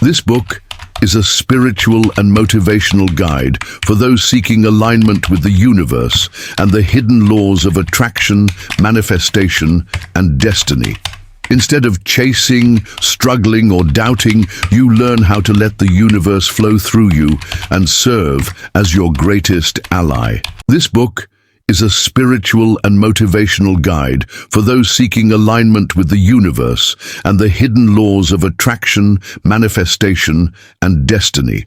This book is a spiritual and motivational guide for those seeking alignment with the universe and the hidden laws of attraction, manifestation, and destiny. Instead of chasing, struggling, or doubting, you learn how to let the universe flow through you and serve as your greatest ally. This book is a spiritual and motivational guide for those seeking alignment with the universe and the hidden laws of attraction, manifestation, and destiny.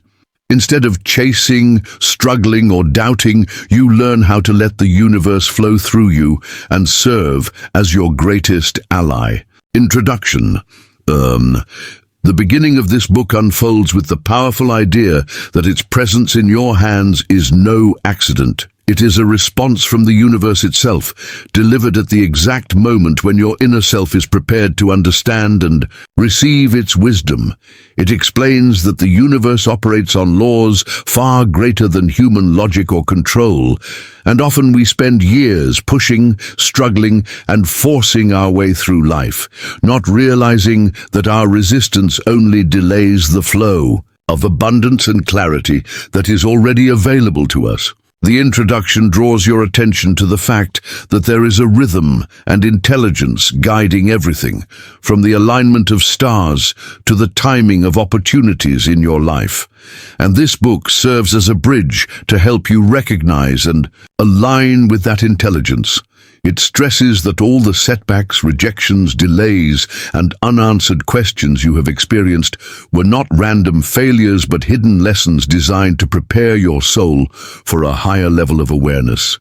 Instead of chasing, struggling, or doubting, you learn how to let the universe flow through you and serve as your greatest ally. Introduction. The beginning of this book unfolds with the powerful idea that its presence in your hands is no accident. It is a response from the universe itself, delivered at the exact moment when your inner self is prepared to understand and receive its wisdom. It explains that the universe operates on laws far greater than human logic or control, and often we spend years pushing, struggling, and forcing our way through life, not realizing that our resistance only delays the flow of abundance and clarity that is already available to us. The introduction draws your attention to the fact that there is a rhythm and intelligence guiding everything, from the alignment of stars to the timing of opportunities in your life. And this book serves as a bridge to help you recognize and align with that intelligence. It stresses that all the setbacks, rejections, delays, and unanswered questions you have experienced were not random failures but hidden lessons designed to prepare your soul for a higher level of awareness.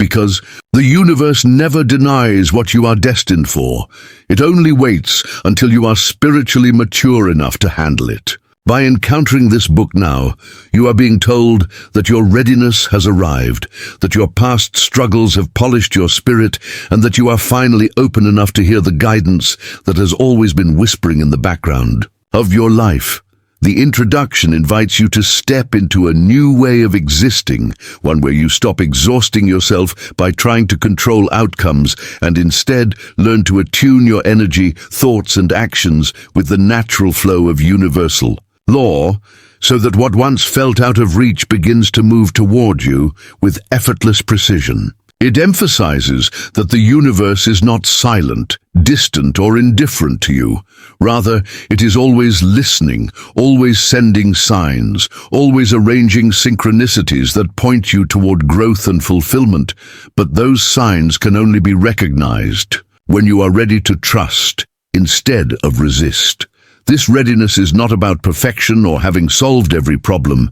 Because the universe never denies what you are destined for. It only waits until you are spiritually mature enough to handle it. By encountering this book now, you are being told that your readiness has arrived, that your past struggles have polished your spirit, and that you are finally open enough to hear the guidance that has always been whispering in the background of your life. The introduction invites you to step into a new way of existing, one where you stop exhausting yourself by trying to control outcomes and instead learn to attune your energy, thoughts, and actions with the natural flow of universal law, so that what once felt out of reach begins to move toward you with effortless precision. It emphasizes that the universe is not silent, distant, or indifferent to you. Rather, it is always listening, always sending signs, always arranging synchronicities that point you toward growth and fulfillment. But those signs can only be recognized when you are ready to trust instead of resist. This readiness is not about perfection or having solved every problem.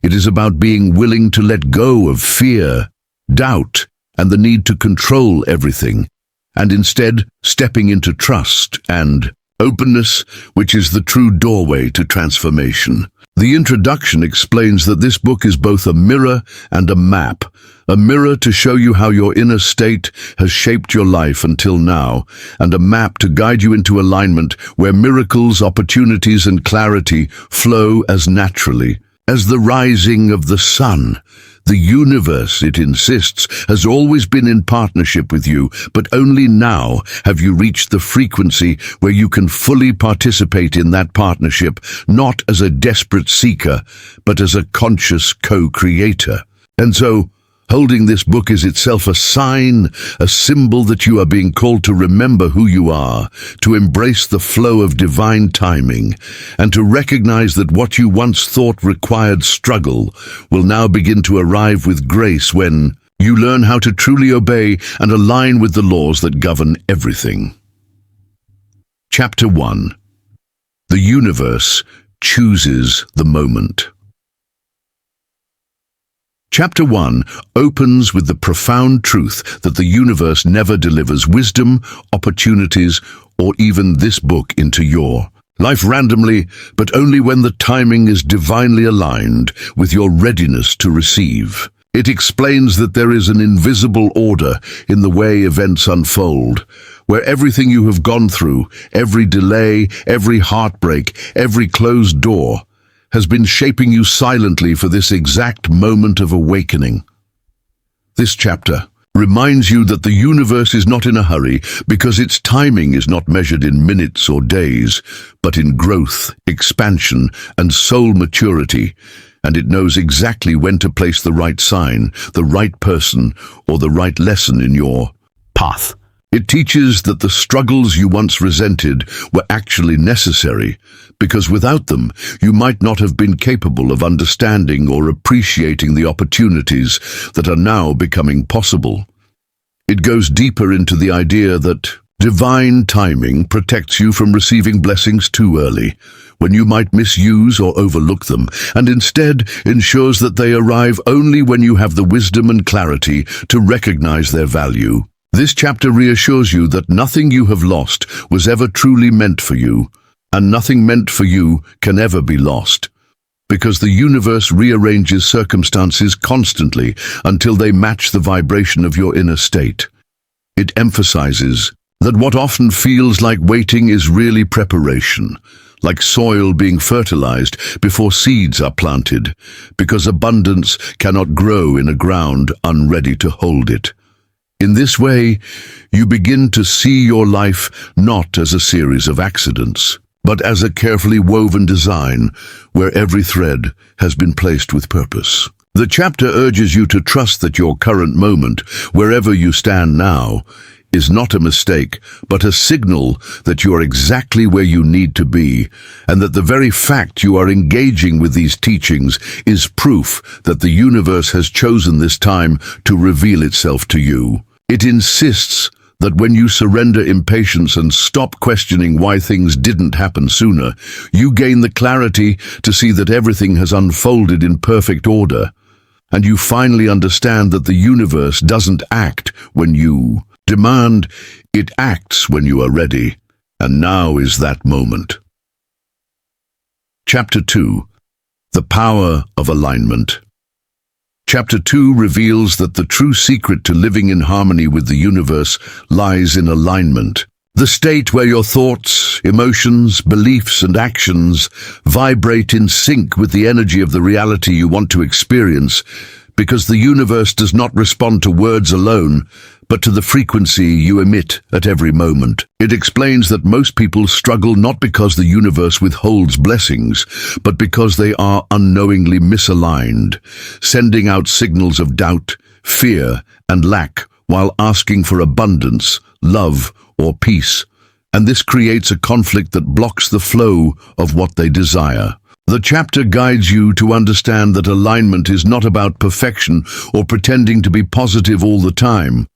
It is about being willing to let go of fear, doubt, and the need to control everything, and instead stepping into trust and openness, which is the true doorway to transformation. The introduction explains that this book is both a mirror and a map to show you how your inner state has shaped your life until now, and a map to guide you into alignment where miracles, opportunities, and clarity flow as naturally as the rising of the sun. The universe, it insists, has always been in partnership with you, but only now have you reached the frequency where you can fully participate in that partnership, not as a desperate seeker, but as a conscious co-creator. And so, holding this book is itself a sign, a symbol that you are being called to remember who you are, to embrace the flow of divine timing, and to recognize that what you once thought required struggle will now begin to arrive with grace when you learn how to truly obey and align with the laws that govern everything. Chapter 1. The universe chooses the moment. Chapter 1 opens with the profound truth that the universe never delivers wisdom, opportunities, or even this book into your life randomly, but only when the timing is divinely aligned with your readiness to receive. It explains that there is an invisible order in the way events unfold, where everything you have gone through, every delay, every heartbreak, every closed door, has been shaping you silently for this exact moment of awakening. This chapter reminds you that the universe is not in a hurry because its timing is not measured in minutes or days, but in growth, expansion, and soul maturity, and it knows exactly when to place the right sign, the right person, or the right lesson in your path. It teaches that the struggles you once resented were actually necessary, because without them, you might not have been capable of understanding or appreciating the opportunities that are now becoming possible. It goes deeper into the idea that divine timing protects you from receiving blessings too early, when you might misuse or overlook them, and instead ensures that they arrive only when you have the wisdom and clarity to recognize their value. This chapter reassures you that nothing you have lost was ever truly meant for you, and nothing meant for you can ever be lost, because the universe rearranges circumstances constantly until they match the vibration of your inner state. It emphasizes that what often feels like waiting is really preparation, like soil being fertilized before seeds are planted, because abundance cannot grow in a ground unready to hold it. In this way, you begin to see your life not as a series of accidents, but as a carefully woven design where every thread has been placed with purpose. The chapter urges you to trust that your current moment, wherever you stand now, is not a mistake, but a signal that you are exactly where you need to be, and that the very fact you are engaging with these teachings is proof that the universe has chosen this time to reveal itself to you. It insists that when you surrender impatience and stop questioning why things didn't happen sooner, you gain the clarity to see that everything has unfolded in perfect order, and you finally understand that the universe doesn't act when you demand, it acts when you are ready, and now is that moment. Chapter 2. The Power of Alignment. Chapter 2 reveals that the true secret to living in harmony with the universe lies in alignment, the state where your thoughts, emotions, beliefs, and actions vibrate in sync with the energy of the reality you want to experience, because the universe does not respond to words alone, but to the frequency you emit at every moment. It explains that most people struggle not because the universe withholds blessings, but because they are unknowingly misaligned, sending out signals of doubt, fear, and lack while asking for abundance, love, or peace. And this creates a conflict that blocks the flow of what they desire. The chapter guides you to understand that alignment is not about perfection or pretending to be positive all the time,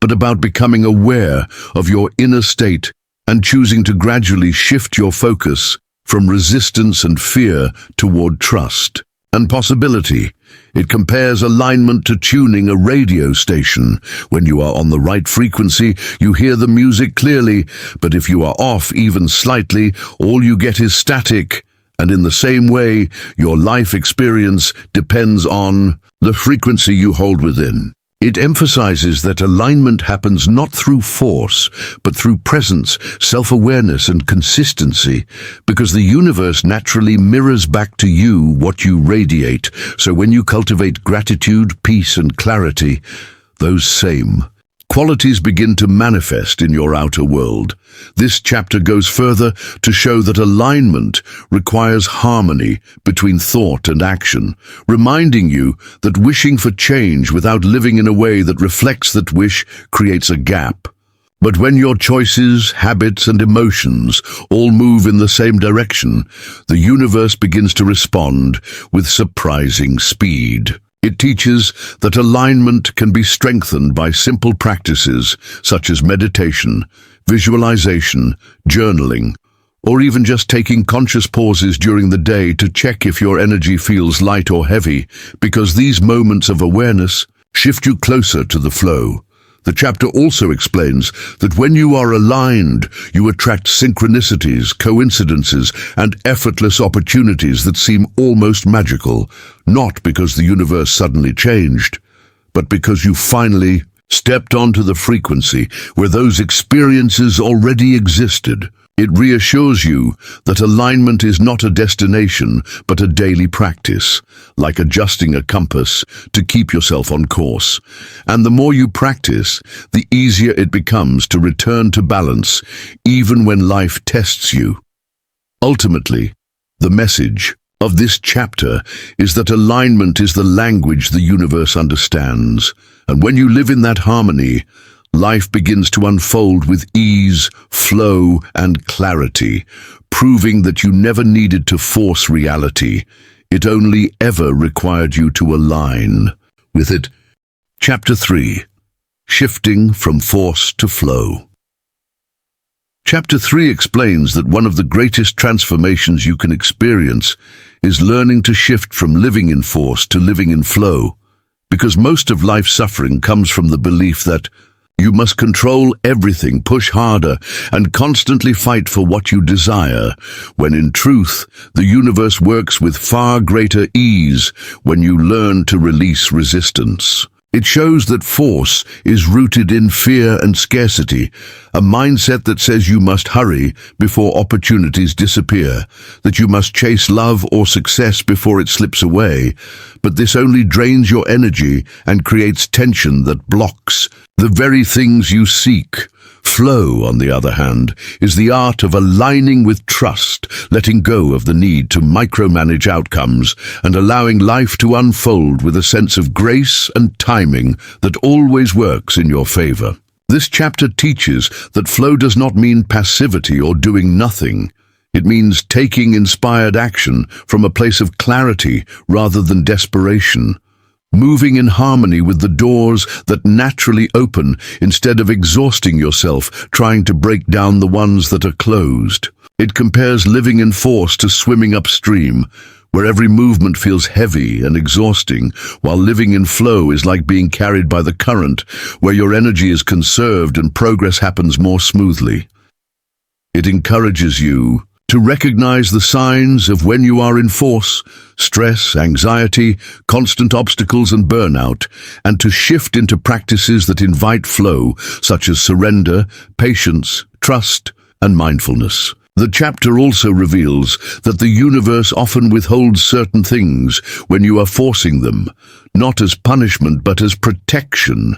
but about becoming aware of your inner state and choosing to gradually shift your focus from resistance and fear toward trust and possibility. It compares alignment to tuning a radio station. When you are on the right frequency, you hear the music clearly, but if you are off even slightly, all you get is static. And in the same way, your life experience depends on the frequency you hold within. It emphasizes that alignment happens not through force, but through presence, self-awareness, and consistency, because the universe naturally mirrors back to you what you radiate. So when you cultivate gratitude, peace, and clarity, those same qualities begin to manifest in your outer world. This chapter goes further to show that alignment requires harmony between thought and action, reminding you that wishing for change without living in a way that reflects that wish creates a gap. But when your choices, habits, and emotions all move in the same direction, the universe begins to respond with surprising speed. It teaches that alignment can be strengthened by simple practices such as meditation, visualization, journaling, or even just taking conscious pauses during the day to check if your energy feels light or heavy, because these moments of awareness shift you closer to the flow. The chapter also explains that when you are aligned, you attract synchronicities, coincidences, and effortless opportunities that seem almost magical, not because the universe suddenly changed, but because you finally stepped onto the frequency where those experiences already existed. It reassures you that alignment is not a destination, but a daily practice, like adjusting a compass to keep yourself on course. And the more you practice, the easier it becomes to return to balance, even when life tests you. Ultimately, the message of this chapter is that alignment is the language the universe understands, and when you live in that harmony, life begins to unfold with ease, flow, and clarity, proving that you never needed to force reality. It only ever required you to align with it. Chapter 3. Shifting from force to flow. Chapter 3 explains that one of the greatest transformations you can experience is learning to shift from living in force to living in flow, because most of life's suffering comes from the belief that you must control everything, push harder, and constantly fight for what you desire, when in truth, the universe works with far greater ease when you learn to release resistance. It shows that force is rooted in fear and scarcity, a mindset that says you must hurry before opportunities disappear, that you must chase love or success before it slips away. But this only drains your energy and creates tension that blocks the very things you seek. Flow, on the other hand, is the art of aligning with trust, letting go of the need to micromanage outcomes, and allowing life to unfold with a sense of grace and timing that always works in your favor. This chapter teaches that flow does not mean passivity or doing nothing. It means taking inspired action from a place of clarity rather than desperation, moving in harmony with the doors that naturally open instead of exhausting yourself trying to break down the ones that are closed. It compares living in force to swimming upstream, where every movement feels heavy and exhausting, while living in flow is like being carried by the current, where your energy is conserved and progress happens more smoothly. It encourages you to recognize the signs of when you are in force, stress, anxiety, constant obstacles and burnout, and to shift into practices that invite flow, such as surrender, patience, trust, and mindfulness. The chapter also reveals that the universe often withholds certain things when you are forcing them, not as punishment but as protection,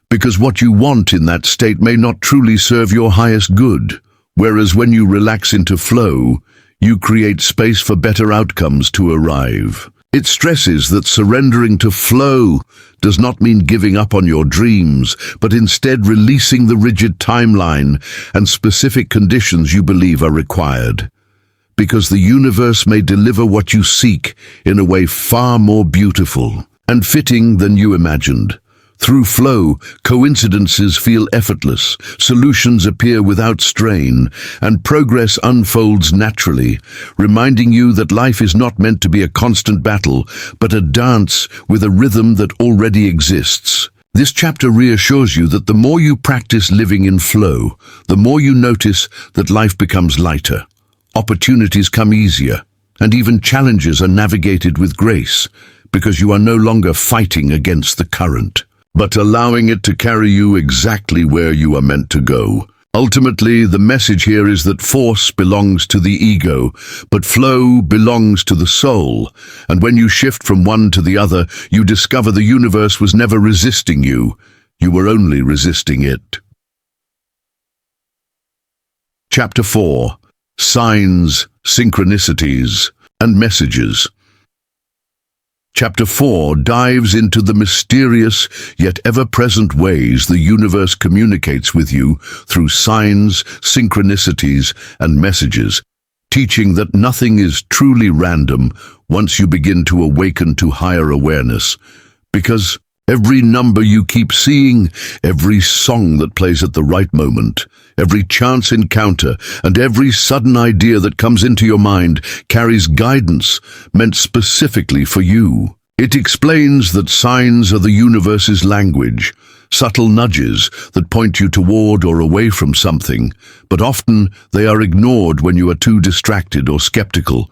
because what you want in that state may not truly serve your highest good. Whereas when you relax into flow, you create space for better outcomes to arrive. It stresses that surrendering to flow does not mean giving up on your dreams, but instead releasing the rigid timeline and specific conditions you believe are required. Because the universe may deliver what you seek in a way far more beautiful and fitting than you imagined. Through flow, coincidences feel effortless, solutions appear without strain, and progress unfolds naturally, reminding you that life is not meant to be a constant battle, but a dance with a rhythm that already exists. This chapter reassures you that the more you practice living in flow, the more you notice that life becomes lighter. Opportunities come easier, and even challenges are navigated with grace, because you are no longer fighting against the current, but allowing it to carry you exactly where you are meant to go. Ultimately, the message here is that force belongs to the ego, but flow belongs to the soul. And when you shift from one to the other, you discover the universe was never resisting you. You were only resisting it. Chapter 4. Signs, Synchronicities, and Messages. Chapter 4 dives into the mysterious yet ever-present ways the universe communicates with you through signs, synchronicities, and messages, teaching that nothing is truly random once you begin to awaken to higher awareness. Because every number you keep seeing, every song that plays at the right moment, every chance encounter, and every sudden idea that comes into your mind carries guidance meant specifically for you. It explains that signs are the universe's language, subtle nudges that point you toward or away from something, but often they are ignored when you are too distracted or skeptical,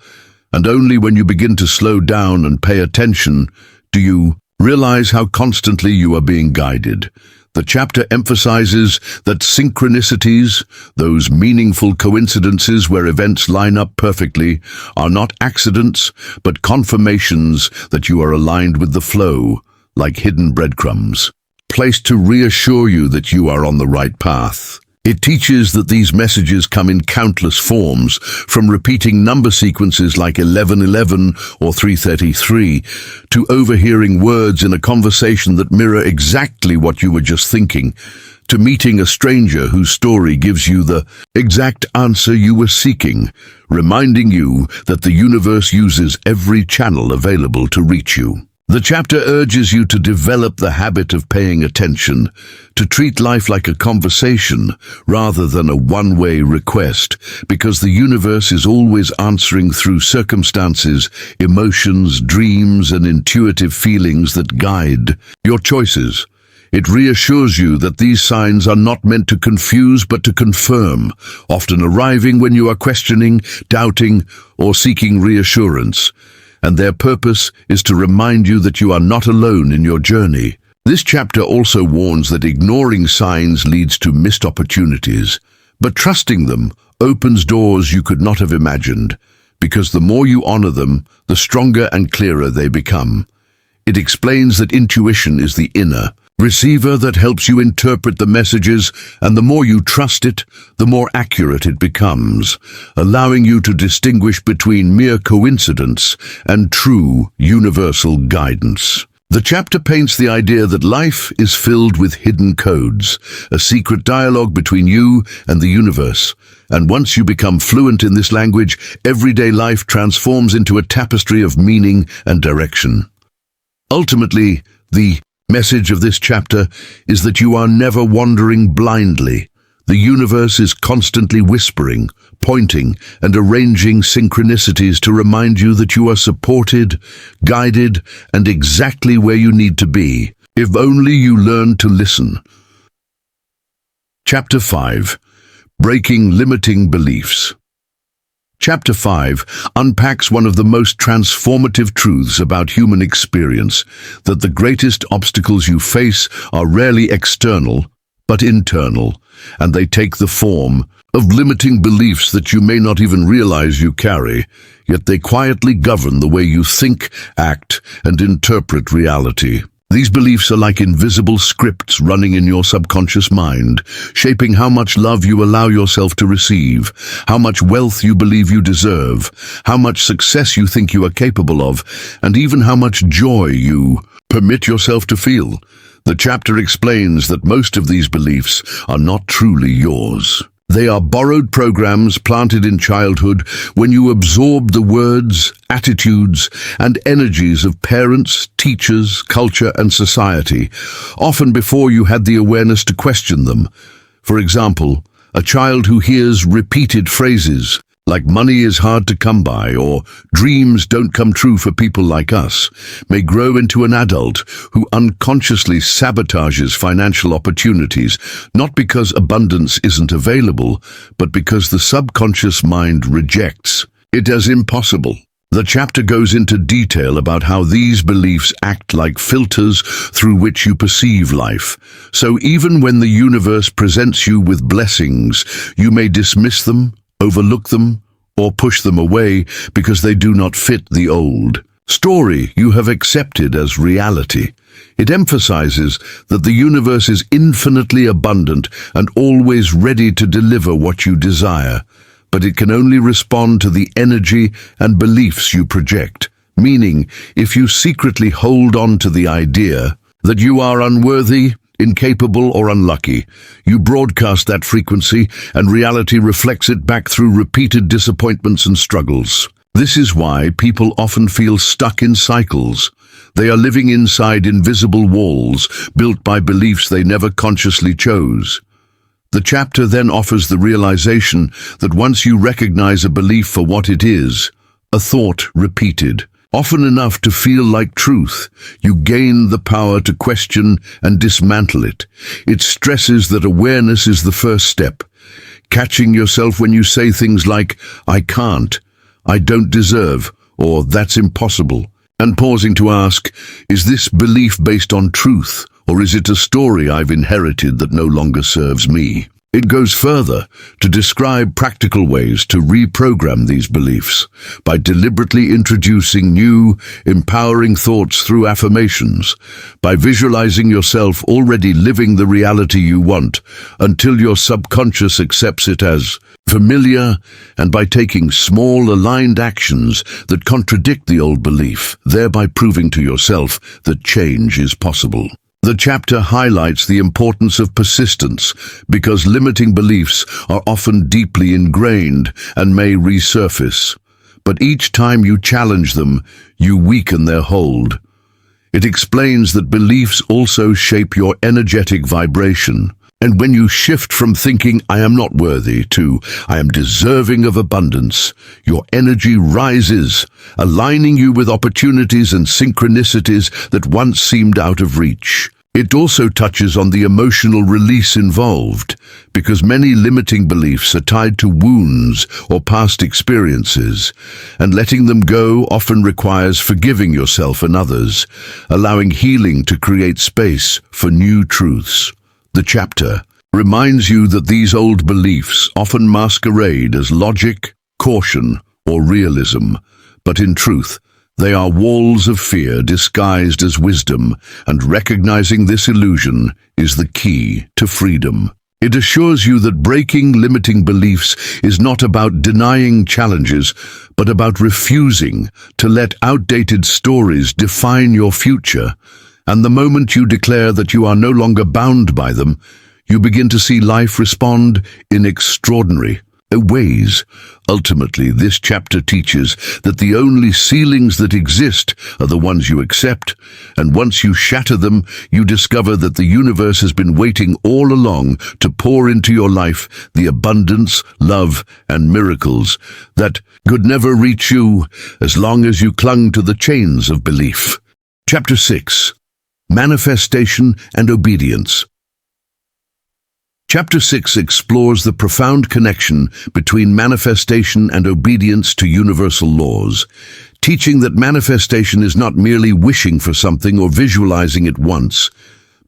and only when you begin to slow down and pay attention do you realize how constantly you are being guided. The chapter emphasizes that synchronicities, those meaningful coincidences where events line up perfectly, are not accidents, but confirmations that you are aligned with the flow, like hidden breadcrumbs, placed to reassure you that you are on the right path. It teaches that these messages come in countless forms, from repeating number sequences like 1111 or 333, to overhearing words in a conversation that mirror exactly what you were just thinking, to meeting a stranger whose story gives you the exact answer you were seeking, reminding you that the universe uses every channel available to reach you. The chapter urges you to develop the habit of paying attention, to treat life like a conversation rather than a one-way request, because the universe is always answering through circumstances, emotions, dreams, and intuitive feelings that guide your choices. It reassures you that these signs are not meant to confuse but to confirm, often arriving when you are questioning, doubting, or seeking reassurance. And their purpose is to remind you that you are not alone in your journey. This chapter also warns that ignoring signs leads to missed opportunities, but trusting them opens doors you could not have imagined, because the more you honor them, the stronger and clearer they become. It explains that intuition is the inner receiver that helps you interpret the messages, and the more you trust it, the more accurate it becomes, allowing you to distinguish between mere coincidence and true universal guidance. The chapter paints the idea that life is filled with hidden codes, a secret dialogue between you and the universe. And once you become fluent in this language, everyday life transforms into a tapestry of meaning and direction. Ultimately, the message of this chapter is that you are never wandering blindly. The universe is constantly whispering, pointing, and arranging synchronicities to remind you that you are supported, guided, and exactly where you need to be, if only you learn to listen. Chapter 5. Breaking Limiting Beliefs. Chapter 5 unpacks one of the most transformative truths about human experience, that the greatest obstacles you face are rarely external, but internal, and they take the form of limiting beliefs that you may not even realize you carry, yet they quietly govern the way you think, act, and interpret reality. These beliefs are like invisible scripts running in your subconscious mind, shaping how much love you allow yourself to receive, how much wealth you believe you deserve, how much success you think you are capable of, and even how much joy you permit yourself to feel. The chapter explains that most of these beliefs are not truly yours. They are borrowed programs planted in childhood when you absorbed the words, attitudes, and energies of parents, teachers, culture, and society, often before you had the awareness to question them. For example, a child who hears repeated phrases like "money is hard to come by" or "dreams don't come true for people like us" may grow into an adult who unconsciously sabotages financial opportunities, not because abundance isn't available, but because the subconscious mind rejects it as impossible. The chapter goes into detail about how these beliefs act like filters through which you perceive life. So even when the universe presents you with blessings, you may dismiss them, overlook them, or push them away because they do not fit the old story you have accepted as reality. It emphasizes that the universe is infinitely abundant and always ready to deliver what you desire, but it can only respond to the energy and beliefs you project. Meaning, if you secretly hold on to the idea that you are unworthy, incapable, or unlucky, you broadcast that frequency, and reality reflects it back through repeated disappointments and struggles. This is why people often feel stuck in cycles. They are living inside invisible walls built by beliefs they never consciously chose. The chapter then offers the realization that once you recognize a belief for what it is, a thought repeated, often enough to feel like truth, you gain the power to question and dismantle it. It stresses that awareness is the first step. Catching yourself when you say things like, "I can't," "I don't deserve," or "that's impossible," and pausing to ask, is this belief based on truth Or is it a story I've inherited that no longer serves me? It goes further to describe practical ways to reprogram these beliefs by deliberately introducing new, empowering thoughts through affirmations, by visualizing yourself already living the reality you want until your subconscious accepts it as familiar, and by taking small, aligned actions that contradict the old belief, thereby proving to yourself that change is possible. The chapter highlights the importance of persistence because limiting beliefs are often deeply ingrained and may resurface. But each time you challenge them, you weaken their hold. It explains that beliefs also shape your energetic vibration. And when you shift from thinking, "I am not worthy," to "I am deserving of abundance," your energy rises, aligning you with opportunities and synchronicities that once seemed out of reach. It also touches on the emotional release involved, because many limiting beliefs are tied to wounds or past experiences, and letting them go often requires forgiving yourself and others, allowing healing to create space for new truths. The chapter reminds you that these old beliefs often masquerade as logic, caution, or realism, but in truth, they are walls of fear disguised as wisdom, and recognizing this illusion is the key to freedom. It assures you that breaking limiting beliefs is not about denying challenges, but about refusing to let outdated stories define your future. And the moment you declare that you are no longer bound by them, you begin to see life respond in extraordinary ways. Ultimately, this chapter teaches that the only ceilings that exist are the ones you accept, and once you shatter them, you discover that the universe has been waiting all along to pour into your life the abundance, love, and miracles that could never reach you as long as you clung to the chains of belief. Chapter 6. Manifestation and Obedience. Chapter 6 explores the profound connection between manifestation and obedience to universal laws, teaching that manifestation is not merely wishing for something or visualizing it once,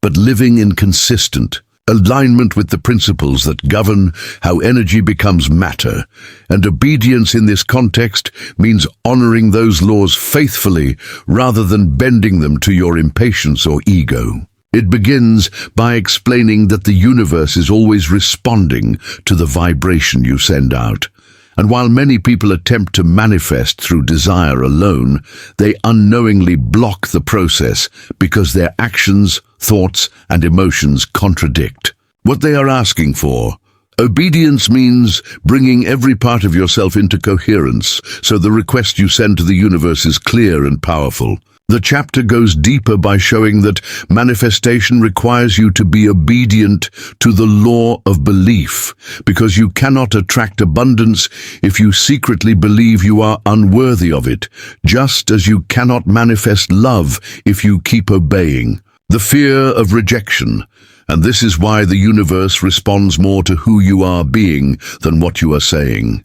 but living in consistent alignment with the principles that govern how energy becomes matter. And obedience in this context means honoring those laws faithfully rather than bending them to your impatience or ego. It begins by explaining that the universe is always responding to the vibration you send out. And while many people attempt to manifest through desire alone, they unknowingly block the process because their actions, thoughts, and emotions contradict what they are asking for. Obedience means bringing every part of yourself into coherence, so the request you send to the universe is clear and powerful. The chapter goes deeper by showing that manifestation requires you to be obedient to the law of belief, because you cannot attract abundance if you secretly believe you are unworthy of it, just as you cannot manifest love if you keep obeying. The fear of rejection, and this is why the universe responds more to who you are being than what you are saying.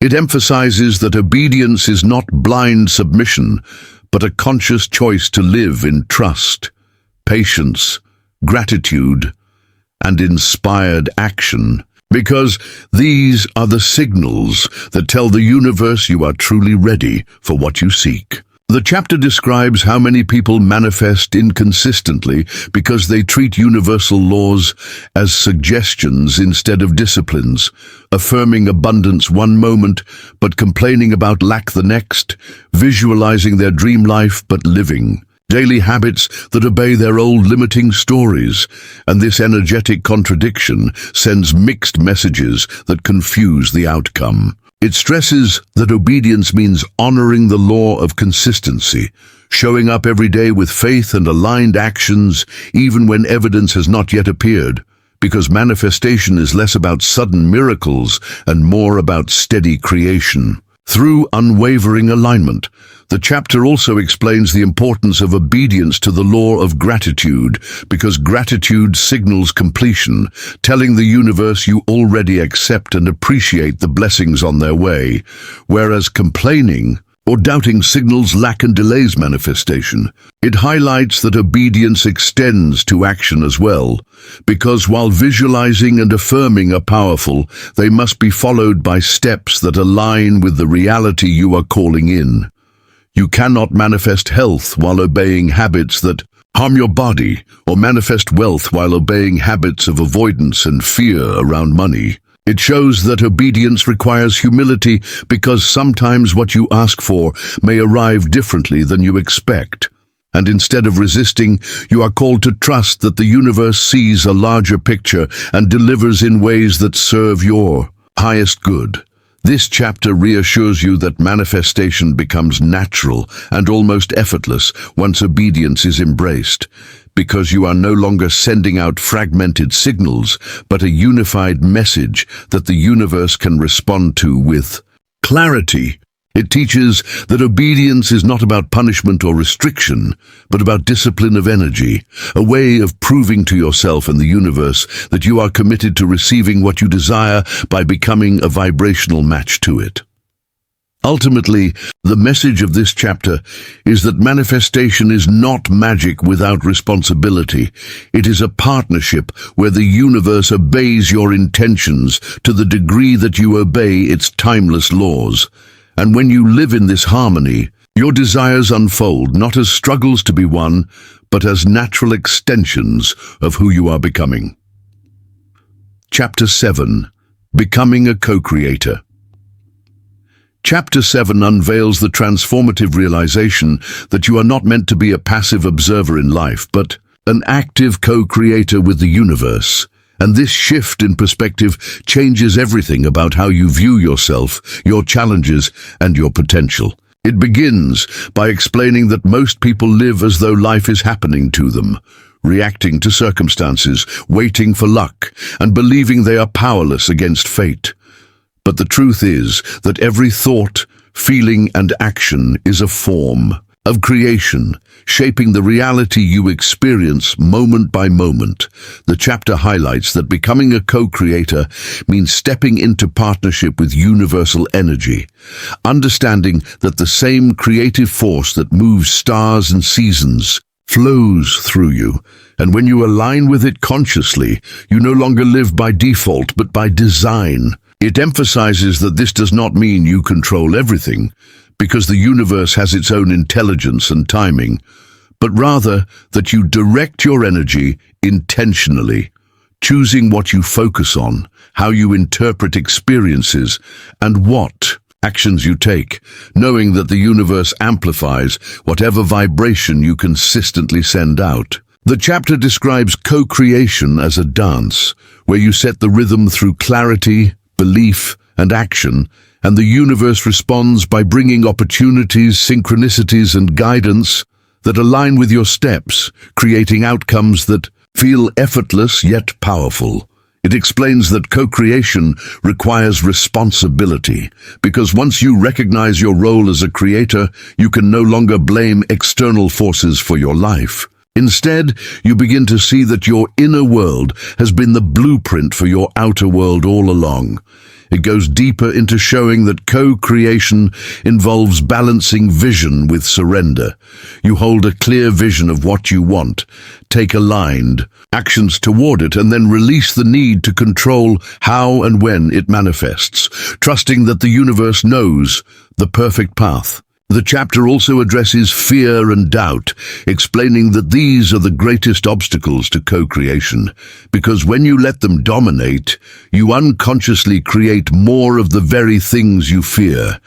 It emphasizes that obedience is not blind submission, but a conscious choice to live in trust, patience, gratitude, and inspired action, because these are the signals that tell the universe you are truly ready for what you seek. The chapter describes how many people manifest inconsistently because they treat universal laws as suggestions instead of disciplines, affirming abundance one moment but complaining about lack the next, visualizing their dream life but living daily habits that obey their old limiting stories. And this energetic contradiction sends mixed messages that confuse the outcome. It stresses that obedience means honoring the law of consistency, showing up every day with faith and aligned actions, even when evidence has not yet appeared, because manifestation is less about sudden miracles and more about steady creation. Through unwavering alignment, the chapter also explains the importance of obedience to the law of gratitude, because gratitude signals completion, telling the universe you already accept and appreciate the blessings on their way, whereas complaining or doubting signals lack and delays manifestation. It highlights that obedience extends to action as well, because while visualizing and affirming are powerful, they must be followed by steps that align with the reality you are calling in. You cannot manifest health while obeying habits that harm your body, or manifest wealth while obeying habits of avoidance and fear around money. It shows that obedience requires humility, because sometimes what you ask for may arrive differently than you expect. And instead of resisting, you are called to trust that the universe sees a larger picture and delivers in ways that serve your highest good. This chapter reassures you that manifestation becomes natural and almost effortless once obedience is embraced, because you are no longer sending out fragmented signals, but a unified message that the universe can respond to with clarity. It teaches that obedience is not about punishment or restriction, but about discipline of energy, a way of proving to yourself and the universe that you are committed to receiving what you desire by becoming a vibrational match to it. Ultimately, the message of this chapter is that manifestation is not magic without responsibility. It is a partnership where the universe obeys your intentions to the degree that you obey its timeless laws. And when you live in this harmony, your desires unfold not as struggles to be won, but as natural extensions of who you are becoming. Chapter 7. Becoming a Co-Creator. Chapter 7 unveils the transformative realization that you are not meant to be a passive observer in life, but an active co-creator with the universe. And this shift in perspective changes everything about how you view yourself, your challenges, and your potential. It begins by explaining that most people live as though life is happening to them, reacting to circumstances, waiting for luck, and believing they are powerless against fate. But the truth is that every thought, feeling, and action is a form of creation, shaping the reality you experience moment by moment. The chapter highlights that becoming a co-creator means stepping into partnership with universal energy, understanding that the same creative force that moves stars and seasons flows through you, and when you align with it consciously, you no longer live by default but by design. It emphasizes that this does not mean you control everything, because the universe has its own intelligence and timing, but rather that you direct your energy intentionally, choosing what you focus on, how you interpret experiences, and what actions you take, knowing that the universe amplifies whatever vibration you consistently send out. The chapter describes co-creation as a dance, where you set the rhythm through clarity, belief, and action, and the universe responds by bringing opportunities, synchronicities, and guidance that align with your steps, creating outcomes that feel effortless yet powerful. It explains that co-creation requires responsibility, because once you recognize your role as a creator, you can no longer blame external forces for your life. Instead, you begin to see that your inner world has been the blueprint for your outer world all along. It goes deeper into showing that co-creation involves balancing vision with surrender. You hold a clear vision of what you want, take aligned actions toward it, and then release the need to control how and when it manifests, trusting that the universe knows the perfect path. The chapter also addresses fear and doubt, explaining that these are the greatest obstacles to co-creation, because when you let them dominate, you unconsciously create more of the very things you fear.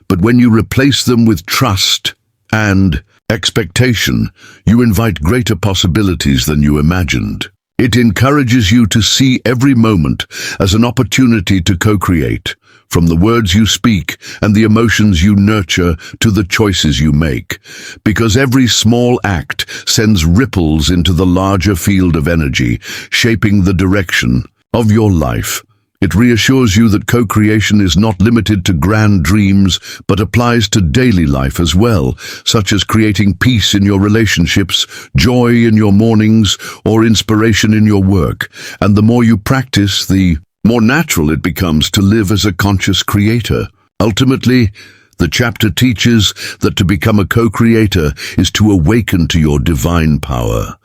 But when you replace them with trust and expectation, you invite greater possibilities than you imagined. It encourages you to see every moment as an opportunity to co-create, from the words you speak and the emotions you nurture to the choices you make, because every small act sends ripples into the larger field of energy, shaping the direction of your life. It reassures you that co-creation is not limited to grand dreams, but applies to daily life as well, such as creating peace in your relationships, joy in your mornings, or inspiration in your work. And the more you practice, the more natural it becomes to live as a conscious creator. Ultimately, The chapter teaches that to become a co-creator is to awaken to your divine power,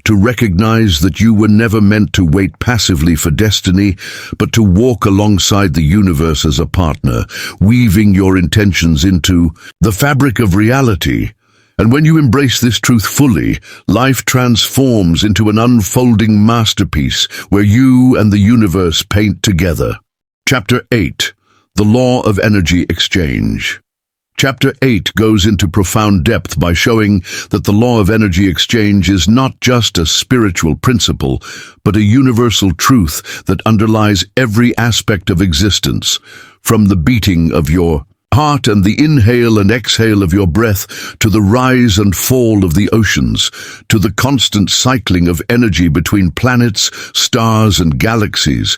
to recognize that you were never meant to wait passively for destiny, but to walk alongside the universe as a partner, weaving your intentions into the fabric of reality. And when you embrace this truth fully, life transforms into an unfolding masterpiece where you and the universe paint together. Chapter 8. The Law of Energy Exchange. Chapter 8 goes into profound depth by showing that the law of energy exchange is not just a spiritual principle, but a universal truth that underlies every aspect of existence, from the beating of your heart and the inhale and exhale of your breath, to the rise and fall of the oceans, to the constant cycling of energy between planets, stars, and galaxies,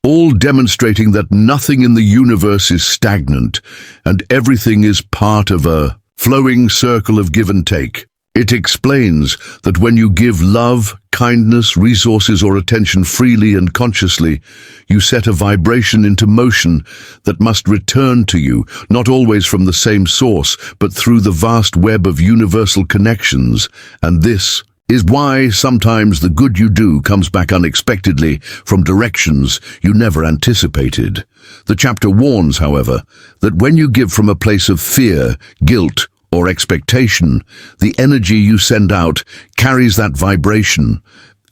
all demonstrating that nothing in the universe is stagnant and everything is part of a flowing circle of give and take. It explains that when you give love, kindness, resources, or attention freely and consciously, you set a vibration into motion that must return to you, not always from the same source, but through the vast web of universal connections. And this is why sometimes the good you do comes back unexpectedly from directions you never anticipated. The chapter warns, however, that when you give from a place of fear, guilt, or expectation, the energy you send out carries that vibration,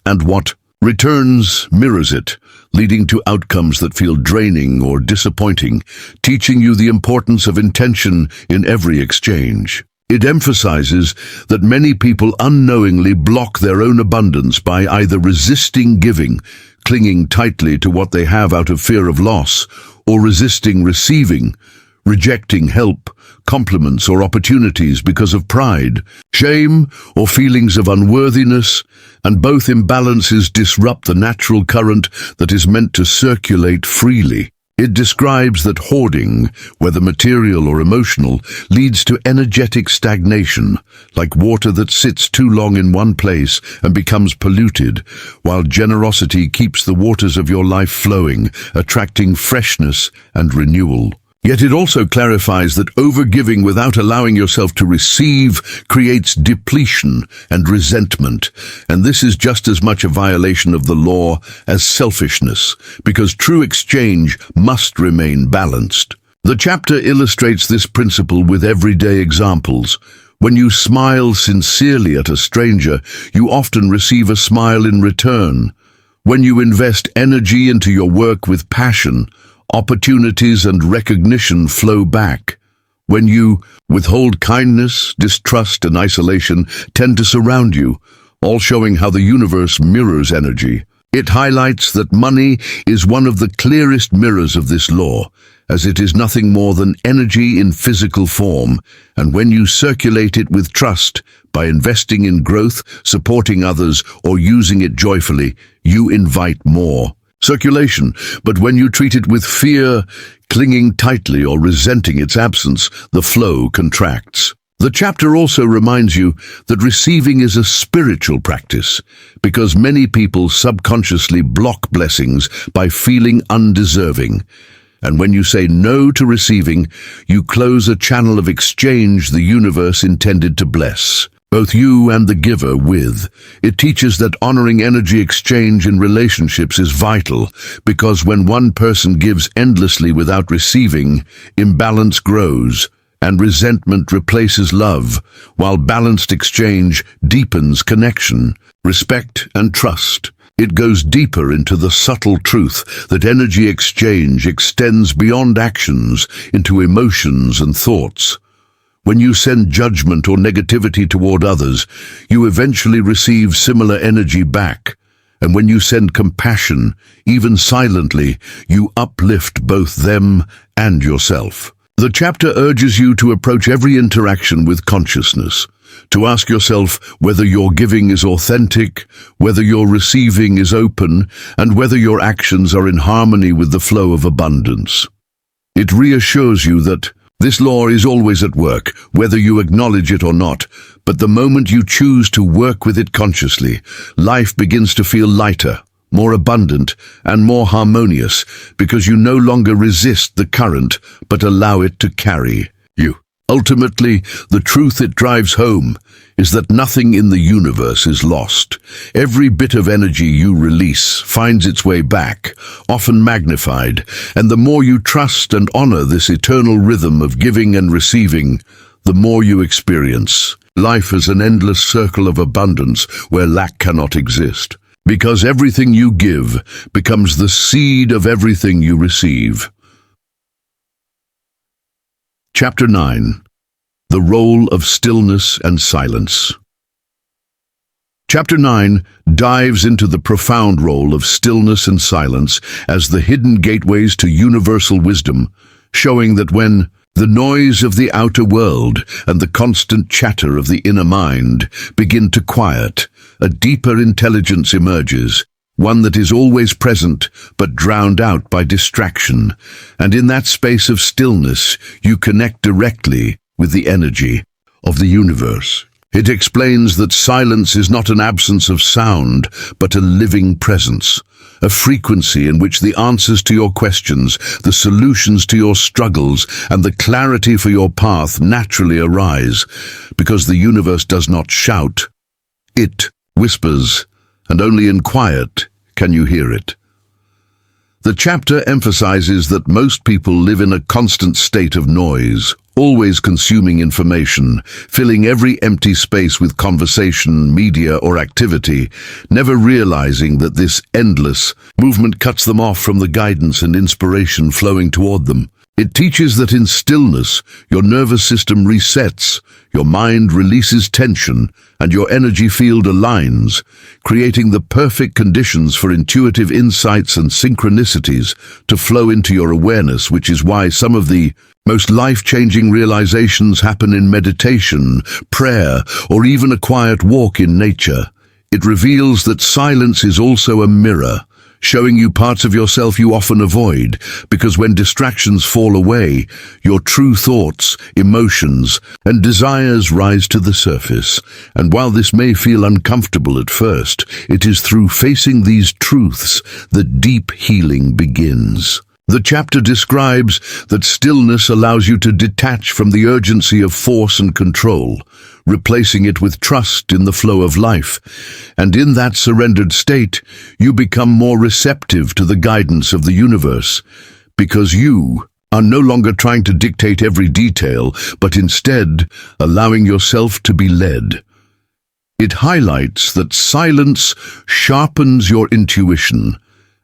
and what returns mirrors it, leading to outcomes that feel draining or disappointing, teaching you the importance of intention in every exchange. It emphasizes that many people unknowingly block their own abundance by either resisting giving, clinging tightly to what they have out of fear of loss, or resisting receiving, rejecting help, compliments, or opportunities because of pride, shame, or feelings of unworthiness, and both imbalances disrupt the natural current that is meant to circulate freely. It describes that hoarding, whether material or emotional, leads to energetic stagnation, like water that sits too long in one place and becomes polluted, while generosity keeps the waters of your life flowing, attracting freshness and renewal. Yet it also clarifies that overgiving without allowing yourself to receive creates depletion and resentment, and this is just as much a violation of the law as selfishness, because true exchange must remain balanced. The chapter illustrates this principle with everyday examples. When you smile sincerely at a stranger, you often receive a smile in return. When you invest energy into your work with passion, opportunities and recognition flow back. When you withhold kindness, distrust, and isolation tend to surround you, all showing how the universe mirrors energy. It highlights that money is one of the clearest mirrors of this law, as it is nothing more than energy in physical form, and when you circulate it with trust, by investing in growth, supporting others, or using it joyfully, you invite more circulation. But when you treat it with fear, clinging tightly, or resenting its absence, the flow contracts. The chapter also reminds you that receiving is a spiritual practice, because many people subconsciously block blessings by feeling undeserving. And when you say no to receiving, you close a channel of exchange the universe intended to bless both you and the giver with. It teaches that honoring energy exchange in relationships is vital, because when one person gives endlessly without receiving, imbalance grows, and resentment replaces love, while balanced exchange deepens connection, respect, and trust. It goes deeper into the subtle truth that energy exchange extends beyond actions into emotions and thoughts. When you send judgment or negativity toward others, you eventually receive similar energy back. And when you send compassion, even silently, you uplift both them and yourself. The chapter urges you to approach every interaction with consciousness, to ask yourself whether your giving is authentic, whether your receiving is open, and whether your actions are in harmony with the flow of abundance. It reassures you that this law is always at work, whether you acknowledge it or not, but the moment you choose to work with it consciously, life begins to feel lighter, more abundant, and more harmonious, because you no longer resist the current, but allow it to carry. you. Ultimately, the truth it drives home is that nothing in the universe is lost. Every bit of energy you release finds its way back, often magnified, and the more you trust and honor this eternal rhythm of giving and receiving, the more you experience. Life is an endless circle of abundance where lack cannot exist, because everything you give becomes the seed of everything you receive. Chapter 9. The Role of Stillness and Silence. Chapter 9 dives into the profound role of stillness and silence as the hidden gateways to universal wisdom, showing that when the noise of the outer world and the constant chatter of the inner mind begin to quiet, a deeper intelligence emerges, one that is always present but drowned out by distraction, and in that space of stillness you connect directly with the energy of the universe. It explains that silence is not an absence of sound, but a living presence, a frequency in which the answers to your questions, the solutions to your struggles, and the clarity for your path naturally arise, because the universe does not shout. It whispers, and only in quiet can you hear it. The chapter emphasizes that most people live in a constant state of noise, always consuming information, filling every empty space with conversation, media, or activity, never realizing that this endless movement cuts them off from the guidance and inspiration flowing toward them. It teaches that in stillness, your nervous system resets, your mind releases tension, and your energy field aligns, creating the perfect conditions for intuitive insights and synchronicities to flow into your awareness, which is why some of the most life-changing realizations happen in meditation, prayer, or even a quiet walk in nature. It reveals that silence is also a mirror, showing you parts of yourself you often avoid, because when distractions fall away, your true thoughts, emotions, and desires rise to the surface. And while this may feel uncomfortable at first, it is through facing these truths that deep healing begins. The chapter describes that stillness allows you to detach from the urgency of force and control, replacing it with trust in the flow of life. And in that surrendered state, you become more receptive to the guidance of the universe, because you are no longer trying to dictate every detail, but instead allowing yourself to be led. It highlights that silence sharpens your intuition,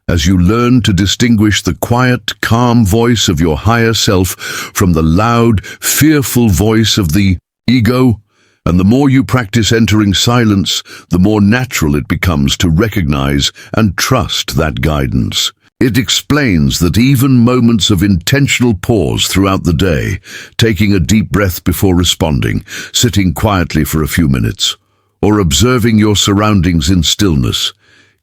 as you learn to distinguish the quiet, calm voice of your higher self from the loud, fearful voice of the ego. And the more you practice entering silence, the more natural it becomes to recognize and trust that guidance. It explains that even moments of intentional pause throughout the day, taking a deep breath before responding, sitting quietly for a few minutes, or observing your surroundings in stillness,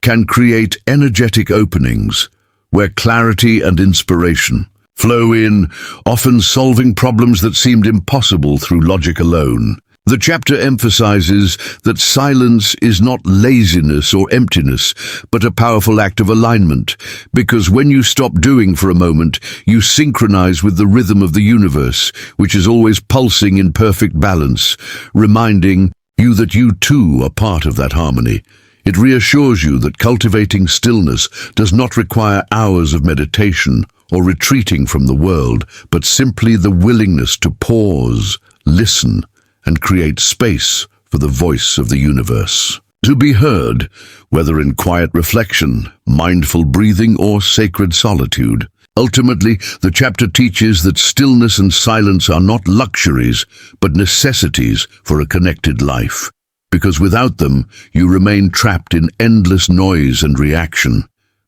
can create energetic openings where clarity and inspiration flow in, often solving problems that seemed impossible through logic alone. The chapter emphasizes that silence is not laziness or emptiness, but a powerful act of alignment, because when you stop doing for a moment, you synchronize with the rhythm of the universe, which is always pulsing in perfect balance, reminding you that you too are part of that harmony. It reassures you that cultivating stillness does not require hours of meditation or retreating from the world, but simply the willingness to pause, listen, and create space for the voice of the universe to be heard, whether in quiet reflection, mindful breathing, or sacred solitude. Ultimately, the chapter teaches that stillness and silence are not luxuries, but necessities for a connected life, because without them, you remain trapped in endless noise and reaction.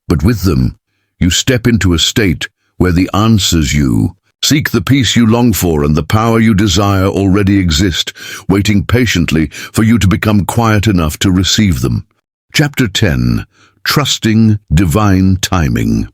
But with them, you step into a state where the answers you seek, the peace you long for, and the power you desire already exist, waiting patiently for you to become quiet enough to receive them. Chapter 10. Trusting Divine Timing.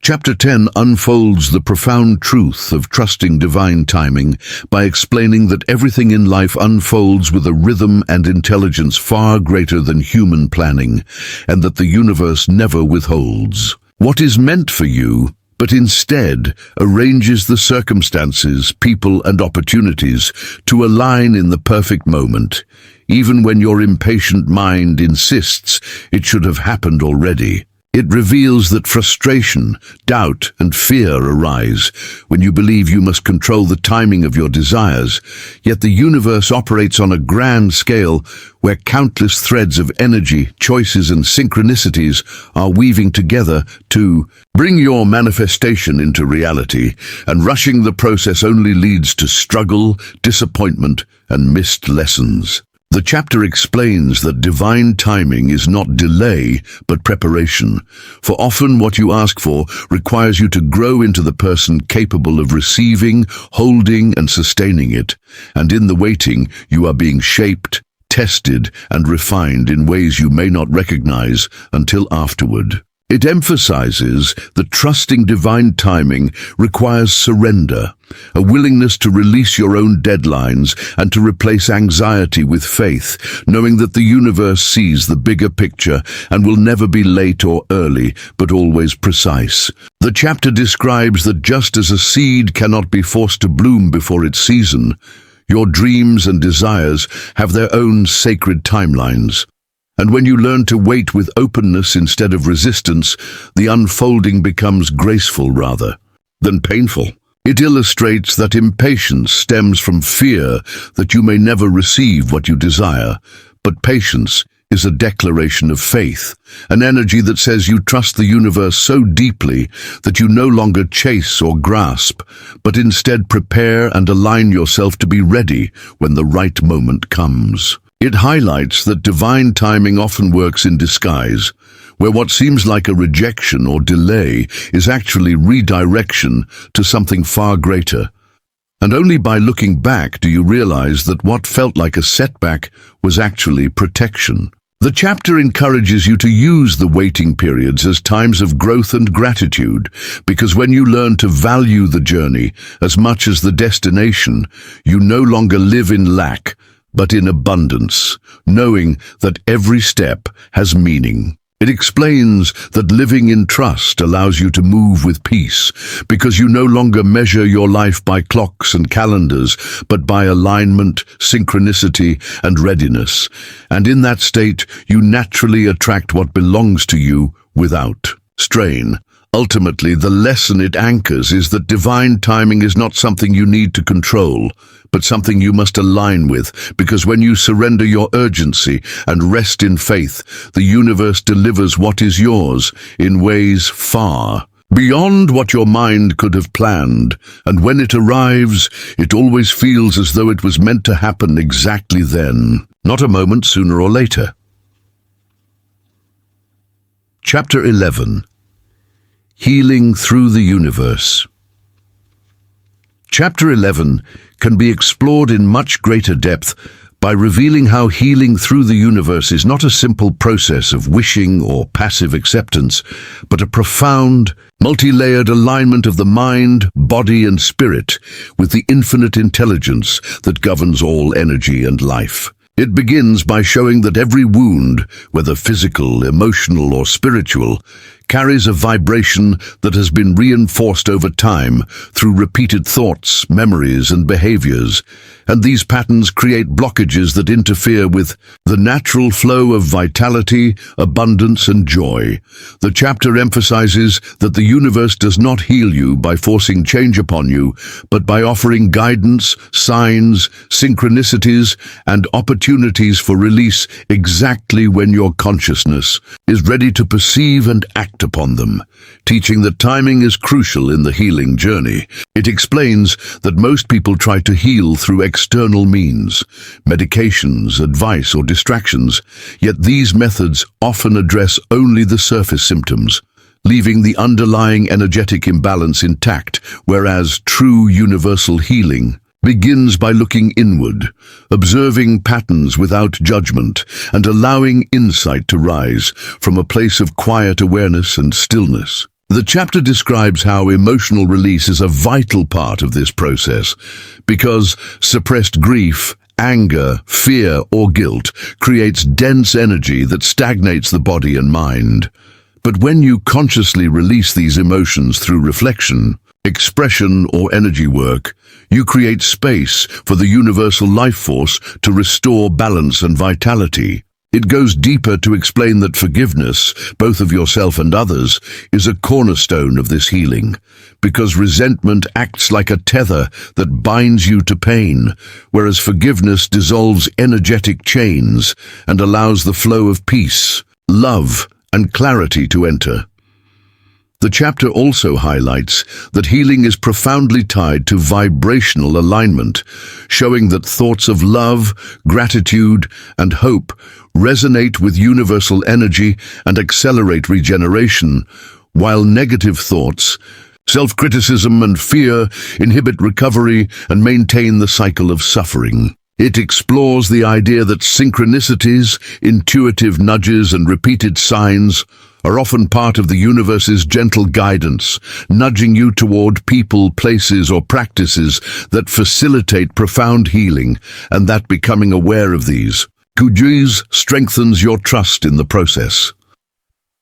Chapter 10 unfolds the profound truth of trusting divine timing by explaining that everything in life unfolds with a rhythm and intelligence far greater than human planning, and that the universe never withholds what is meant for you but instead arranges the circumstances, people, and opportunities to align in the perfect moment, even when your impatient mind insists it should have happened already. It reveals that frustration, doubt, and fear arise when you believe you must control the timing of your desires, yet the universe operates on a grand scale where countless threads of energy, choices, and synchronicities are weaving together to bring your manifestation into reality, and rushing the process only leads to struggle, disappointment, and missed lessons. The chapter explains that divine timing is not delay, but preparation, for often what you ask for requires you to grow into the person capable of receiving, holding, and sustaining it, and in the waiting you are being shaped, tested, and refined in ways you may not recognize until afterward. It emphasizes that trusting divine timing requires surrender, a willingness to release your own deadlines and to replace anxiety with faith, knowing that the universe sees the bigger picture and will never be late or early, but always precise. The chapter describes that just as a seed cannot be forced to bloom before its season, your dreams and desires have their own sacred timelines. And when you learn to wait with openness instead of resistance, the unfolding becomes graceful rather than painful. It illustrates that impatience stems from fear that you may never receive what you desire, but patience is a declaration of faith, an energy that says you trust the universe so deeply that you no longer chase or grasp, but instead prepare and align yourself to be ready when the right moment comes. It highlights that divine timing often works in disguise, where what seems like a rejection or delay is actually redirection to something far greater. And only by looking back do you realize that what felt like a setback was actually protection. The chapter encourages you to use the waiting periods as times of growth and gratitude, because when you learn to value the journey as much as the destination, you no longer live in lack, but in abundance, knowing that every step has meaning. It explains that living in trust allows you to move with peace, because you no longer measure your life by clocks and calendars, but by alignment, synchronicity, and readiness. And in that state, you naturally attract what belongs to you without strain. Ultimately, the lesson it anchors is that divine timing is not something you need to control, but something you must align with, because when you surrender your urgency and rest in faith, the universe delivers what is yours in ways far beyond what your mind could have planned, and when it arrives, it always feels as though it was meant to happen exactly then, not a moment sooner or later. Chapter 11. Healing through the universe. Chapter 11 can be explored in much greater depth by revealing how healing through the universe is not a simple process of wishing or passive acceptance, but a profound, multi-layered alignment of the mind, body, and spirit with the infinite intelligence that governs all energy and life. It begins by showing that every wound, whether physical, emotional, or spiritual, carries a vibration that has been reinforced over time through repeated thoughts, memories, and behaviors, and these patterns create blockages that interfere with the natural flow of vitality, abundance, and joy. The chapter emphasizes that the universe does not heal you by forcing change upon you, but by offering guidance, signs, synchronicities, and opportunities for release exactly when your consciousness is ready to perceive and act upon them, teaching that timing is crucial in the healing journey. It explains that most people try to heal through external means, medications, advice, or distractions, yet these methods often address only the surface symptoms, leaving the underlying energetic imbalance intact, whereas true universal healing begins by looking inward, observing patterns without judgment, and allowing insight to rise from a place of quiet awareness and stillness. The chapter describes how emotional release is a vital part of this process, because suppressed grief, anger, fear, or guilt creates dense energy that stagnates the body and mind. But when you consciously release these emotions through reflection, expression, or energy work, you create space for the universal life force to restore balance and vitality. It goes deeper to explain that forgiveness, both of yourself and others, is a cornerstone of this healing, because resentment acts like a tether that binds you to pain, whereas forgiveness dissolves energetic chains and allows the flow of peace, love, and clarity to enter. The chapter also highlights that healing is profoundly tied to vibrational alignment, showing that thoughts of love, gratitude, and hope resonate with universal energy and accelerate regeneration, while negative thoughts, self-criticism, and fear inhibit recovery and maintain the cycle of suffering. It explores the idea that synchronicities, intuitive nudges, and repeated signs are often part of the universe's gentle guidance, nudging you toward people, places, or practices that facilitate profound healing, and that becoming aware of these Kujis strengthens your trust in the process.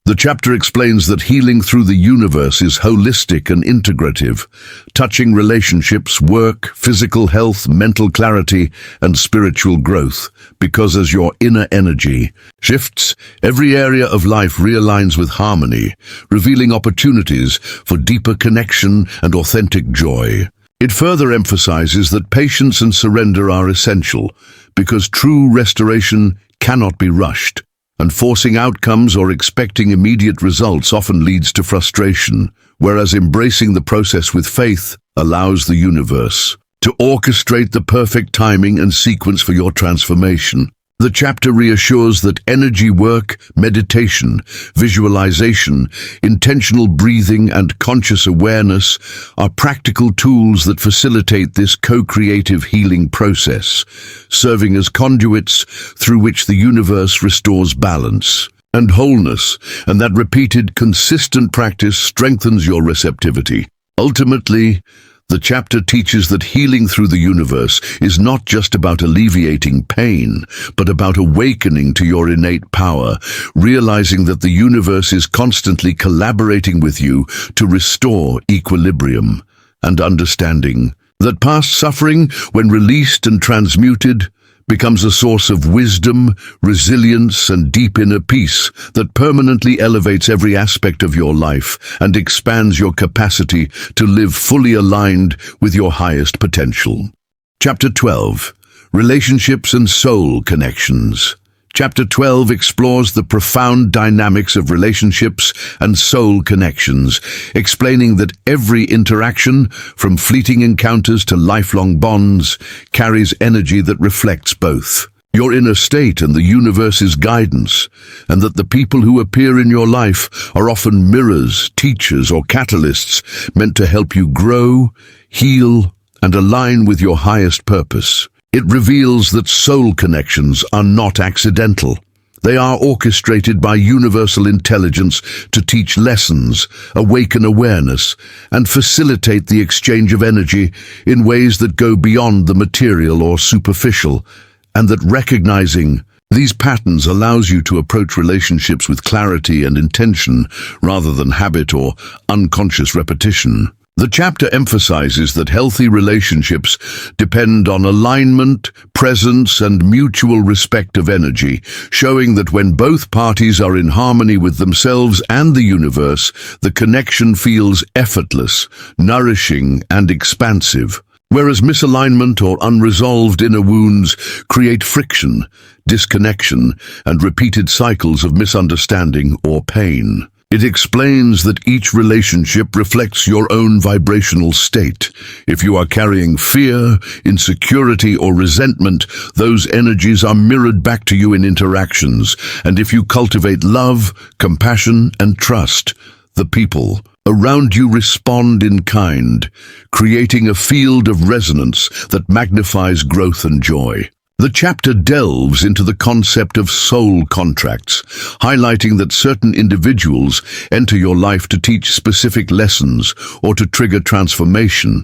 The chapter explains that healing through the universe is holistic and integrative, touching relationships, work, physical health, mental clarity, and spiritual growth, because as your inner energy shifts, every area of life realigns with harmony, revealing opportunities for deeper connection and authentic joy. It further emphasizes that patience and surrender are essential, because true restoration cannot be rushed, and forcing outcomes or expecting immediate results often leads to frustration, whereas embracing the process with faith allows the universe to orchestrate the perfect timing and sequence for your transformation. The chapter reassures that energy work, meditation, visualization, intentional breathing, and conscious awareness are practical tools that facilitate this co-creative healing process, serving as conduits through which the universe restores balance and wholeness, and that repeated, consistent practice strengthens your receptivity. Ultimately, the chapter teaches that healing through the universe is not just about alleviating pain, but about awakening to your innate power, realizing that the universe is constantly collaborating with you to restore equilibrium, and understanding that past suffering, when released and transmuted, becomes a source of wisdom, resilience, and deep inner peace that permanently elevates every aspect of your life and expands your capacity to live fully aligned with your highest potential. Chapter 12. Relationships and Soul Connections. Chapter 12 explores the profound dynamics of relationships and soul connections, explaining that every interaction, from fleeting encounters to lifelong bonds, carries energy that reflects both your inner state and the universe's guidance, and that the people who appear in your life are often mirrors, teachers, or catalysts meant to help you grow, heal, and align with your highest purpose. It reveals that soul connections are not accidental. They are orchestrated by universal intelligence to teach lessons, awaken awareness, and facilitate the exchange of energy in ways that go beyond the material or superficial, and that recognizing these patterns allows you to approach relationships with clarity and intention rather than habit or unconscious repetition. The chapter emphasizes that healthy relationships depend on alignment, presence, and mutual respect of energy, showing that when both parties are in harmony with themselves and the universe, the connection feels effortless, nourishing, and expansive. Whereas misalignment or unresolved inner wounds create friction, disconnection, and repeated cycles of misunderstanding or pain. It explains that each relationship reflects your own vibrational state. If you are carrying fear, insecurity, or resentment, those energies are mirrored back to you in interactions. And if you cultivate love, compassion, and trust, the people around you respond in kind, creating a field of resonance that magnifies growth and joy. The chapter delves into the concept of soul contracts, highlighting that certain individuals enter your life to teach specific lessons or to trigger transformation,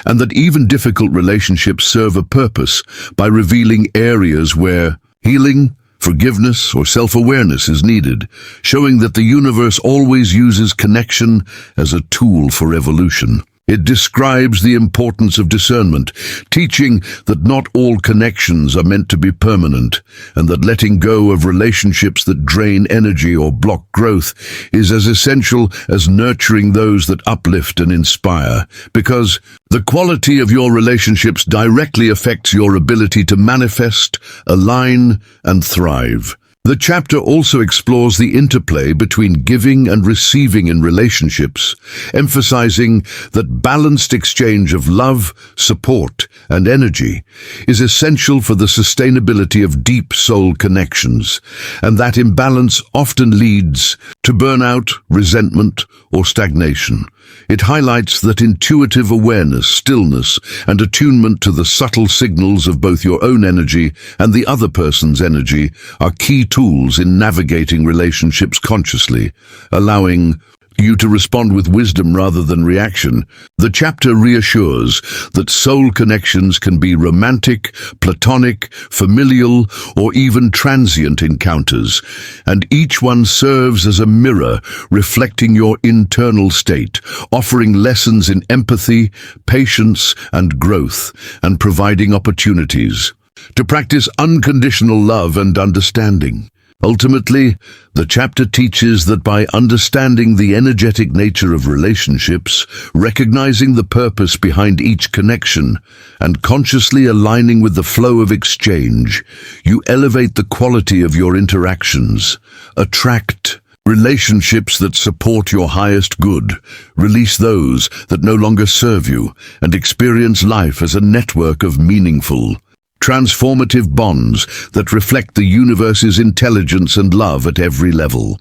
and that even difficult relationships serve a purpose by revealing areas where healing, Forgiveness or self-awareness is needed, showing that the universe always uses connection as a tool for evolution. It describes the importance of discernment, teaching that not all connections are meant to be permanent, and that letting go of relationships that drain energy or block growth is as essential as nurturing those that uplift and inspire, because the quality of your relationships directly affects your ability to manifest, align, and thrive. The chapter also explores the interplay between giving and receiving in relationships, emphasizing that balanced exchange of love, support, and energy is essential for the sustainability of deep soul connections, and that imbalance often leads to burnout, resentment, or stagnation. It highlights that intuitive awareness, stillness, and attunement to the subtle signals of both your own energy and the other person's energy are key tools in navigating relationships consciously, allowing you to respond with wisdom rather than reaction. The chapter reassures that soul connections can be romantic, platonic, familial, or even transient encounters, and each one serves as a mirror reflecting your internal state, offering lessons in empathy, patience, and growth, and providing opportunities to practice unconditional love and understanding. Ultimately, the chapter teaches that by understanding the energetic nature of relationships, recognizing the purpose behind each connection, and consciously aligning with the flow of exchange, you elevate the quality of your interactions, attract relationships that support your highest good, release those that no longer serve you, and experience life as a network of meaningful, transformative bonds that reflect the universe's intelligence and love at every level.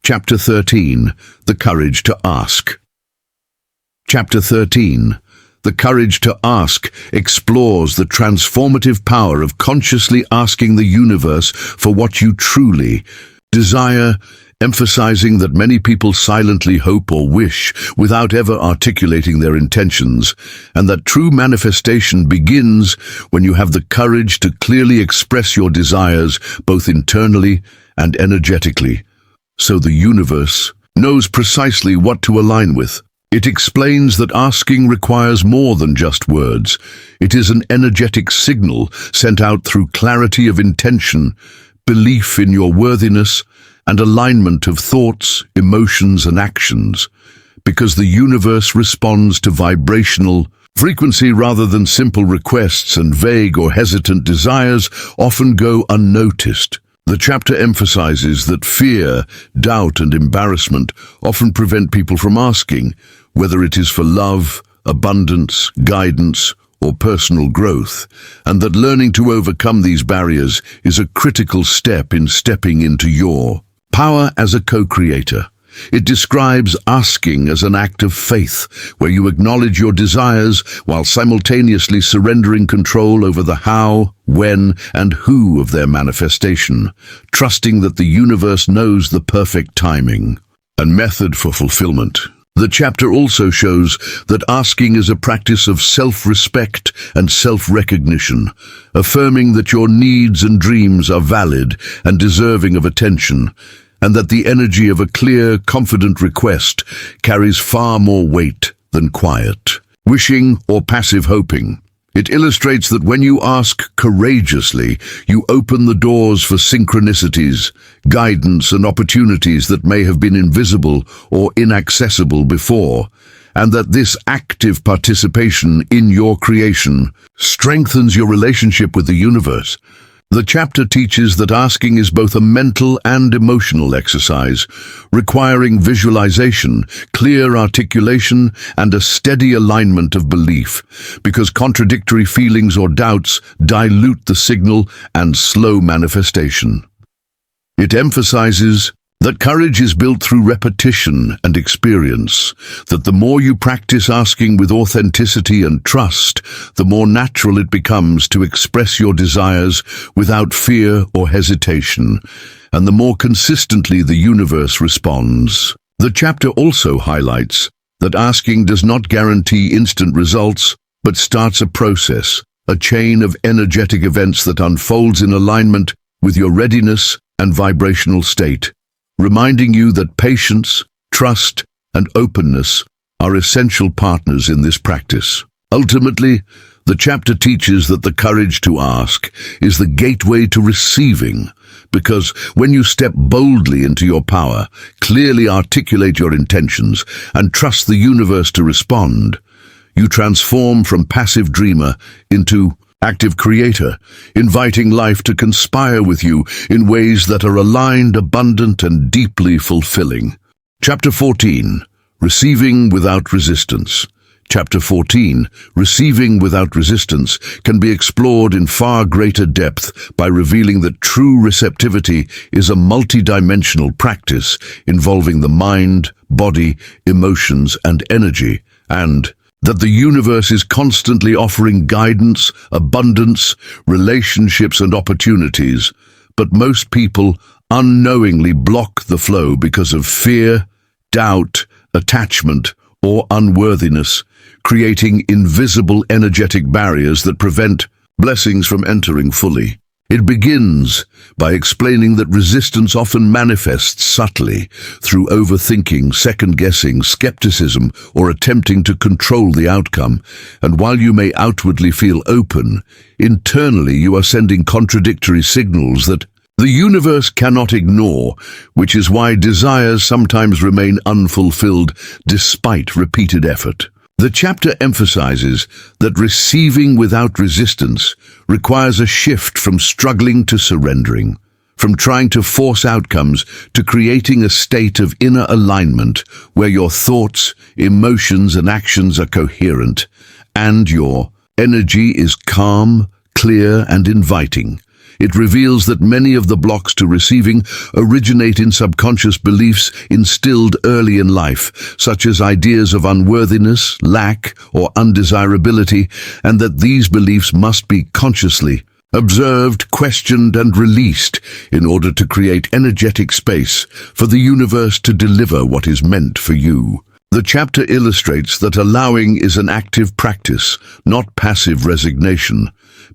Chapter 13. The Courage to Ask. Chapter 13. The Courage to Ask explores the transformative power of consciously asking the universe for what you truly desire, emphasizing that many people silently hope or wish without ever articulating their intentions, and that true manifestation begins when you have the courage to clearly express your desires both internally and energetically, so the universe knows precisely what to align with. It explains that asking requires more than just words. It is an energetic signal sent out through clarity of intention, belief in your worthiness, and alignment of thoughts, emotions, and actions, because the universe responds to vibrational frequency rather than simple requests, and vague or hesitant desires often go unnoticed. The chapter emphasizes that fear, doubt, and embarrassment often prevent people from asking, whether it is for love, abundance, guidance, or personal growth, and that learning to overcome these barriers is a critical step in stepping into your power as a co-creator. It describes asking as an act of faith, where you acknowledge your desires while simultaneously surrendering control over the how, when, and who of their manifestation, trusting that the universe knows the perfect timing and method for fulfillment. The chapter also shows that asking is a practice of self-respect and self-recognition, affirming that your needs and dreams are valid and deserving of attention, and that the energy of a clear, confident request carries far more weight than quiet wishing or passive hoping. It illustrates that when you ask courageously, you open the doors for synchronicities, guidance, and opportunities that may have been invisible or inaccessible before, and that this active participation in your creation strengthens your relationship with the universe. The chapter teaches that asking is both a mental and emotional exercise, requiring visualization, clear articulation, and a steady alignment of belief, because contradictory feelings or doubts dilute the signal and slow manifestation. It emphasizes that courage is built through repetition and experience, that the more you practice asking with authenticity and trust, the more natural it becomes to express your desires without fear or hesitation, and the more consistently the universe responds. The chapter also highlights that asking does not guarantee instant results, but starts a process, a chain of energetic events that unfolds in alignment with your readiness and vibrational state, reminding you that patience, trust, and openness are essential partners in this practice. Ultimately, the chapter teaches that the courage to ask is the gateway to receiving, because when you step boldly into your power, clearly articulate your intentions, and trust the universe to respond, you transform from passive dreamer into active creator, inviting life to conspire with you in ways that are aligned, abundant, and deeply fulfilling. Chapter 14. Receiving without resistance. Chapter 14, Receiving Without Resistance, can be explored in far greater depth by revealing that true receptivity is a multidimensional practice involving the mind, body, emotions, and energy, and that the universe is constantly offering guidance, abundance, relationships, and opportunities, but most people unknowingly block the flow because of fear, doubt, attachment, or unworthiness, creating invisible energetic barriers that prevent blessings from entering fully. It begins by explaining that resistance often manifests subtly through overthinking, second-guessing, skepticism, or attempting to control the outcome. And while you may outwardly feel open, internally you are sending contradictory signals that the universe cannot ignore, which is why desires sometimes remain unfulfilled despite repeated effort. The chapter emphasizes that receiving without resistance requires a shift from struggling to surrendering, from trying to force outcomes to creating a state of inner alignment where your thoughts, emotions, and actions are coherent, and your energy is calm, clear, and inviting. It reveals that many of the blocks to receiving originate in subconscious beliefs instilled early in life, such as ideas of unworthiness, lack, or undesirability, and that these beliefs must be consciously observed, questioned, and released in order to create energetic space for the universe to deliver what is meant for you. The chapter illustrates that allowing is an active practice, not passive resignation,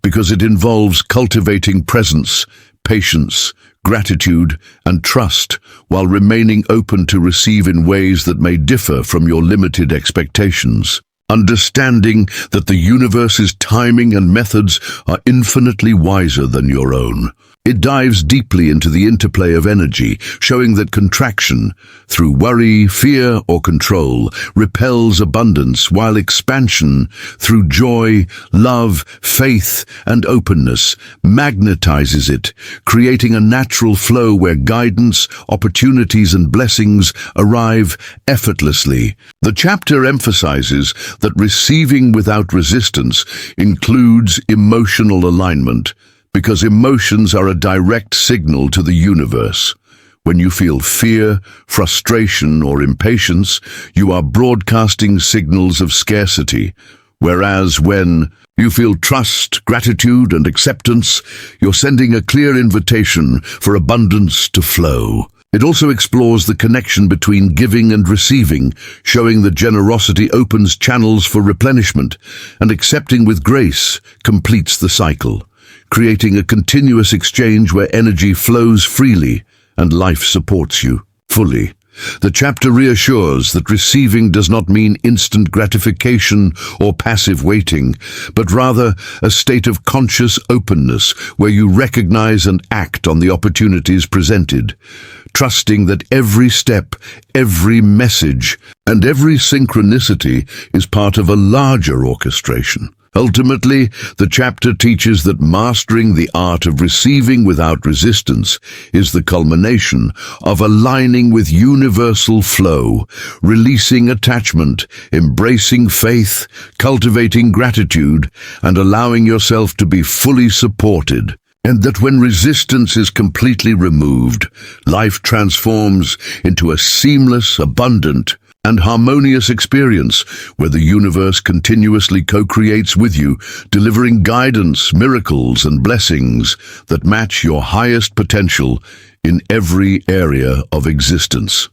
because it involves cultivating presence, patience, gratitude, and trust, while remaining open to receive in ways that may differ from your limited expectations. Understanding that the universe's timing and methods are infinitely wiser than your own. It dives deeply into the interplay of energy, showing that contraction, through worry, fear, or control, repels abundance, while expansion, through joy, love, faith, and openness, magnetizes it, creating a natural flow where guidance, opportunities, and blessings arrive effortlessly. The chapter emphasizes that receiving without resistance includes emotional alignment, because emotions are a direct signal to the universe. When you feel fear, frustration, or impatience, you are broadcasting signals of scarcity, whereas when you feel trust, gratitude, and acceptance, you're sending a clear invitation for abundance to flow. It also explores the connection between giving and receiving, showing that generosity opens channels for replenishment, and accepting with grace completes the cycle, creating a continuous exchange where energy flows freely and life supports you fully. The chapter reassures that receiving does not mean instant gratification or passive waiting, but rather a state of conscious openness where you recognize and act on the opportunities presented, trusting that every step, every message, and every synchronicity is part of a larger orchestration. Ultimately, the chapter teaches that mastering the art of receiving without resistance is the culmination of aligning with universal flow, releasing attachment, embracing faith, cultivating gratitude, and allowing yourself to be fully supported. And that when resistance is completely removed, life transforms into a seamless, abundant, and harmonious experience where the universe continuously co-creates with you, delivering guidance, miracles, and blessings that match your highest potential in every area of existence.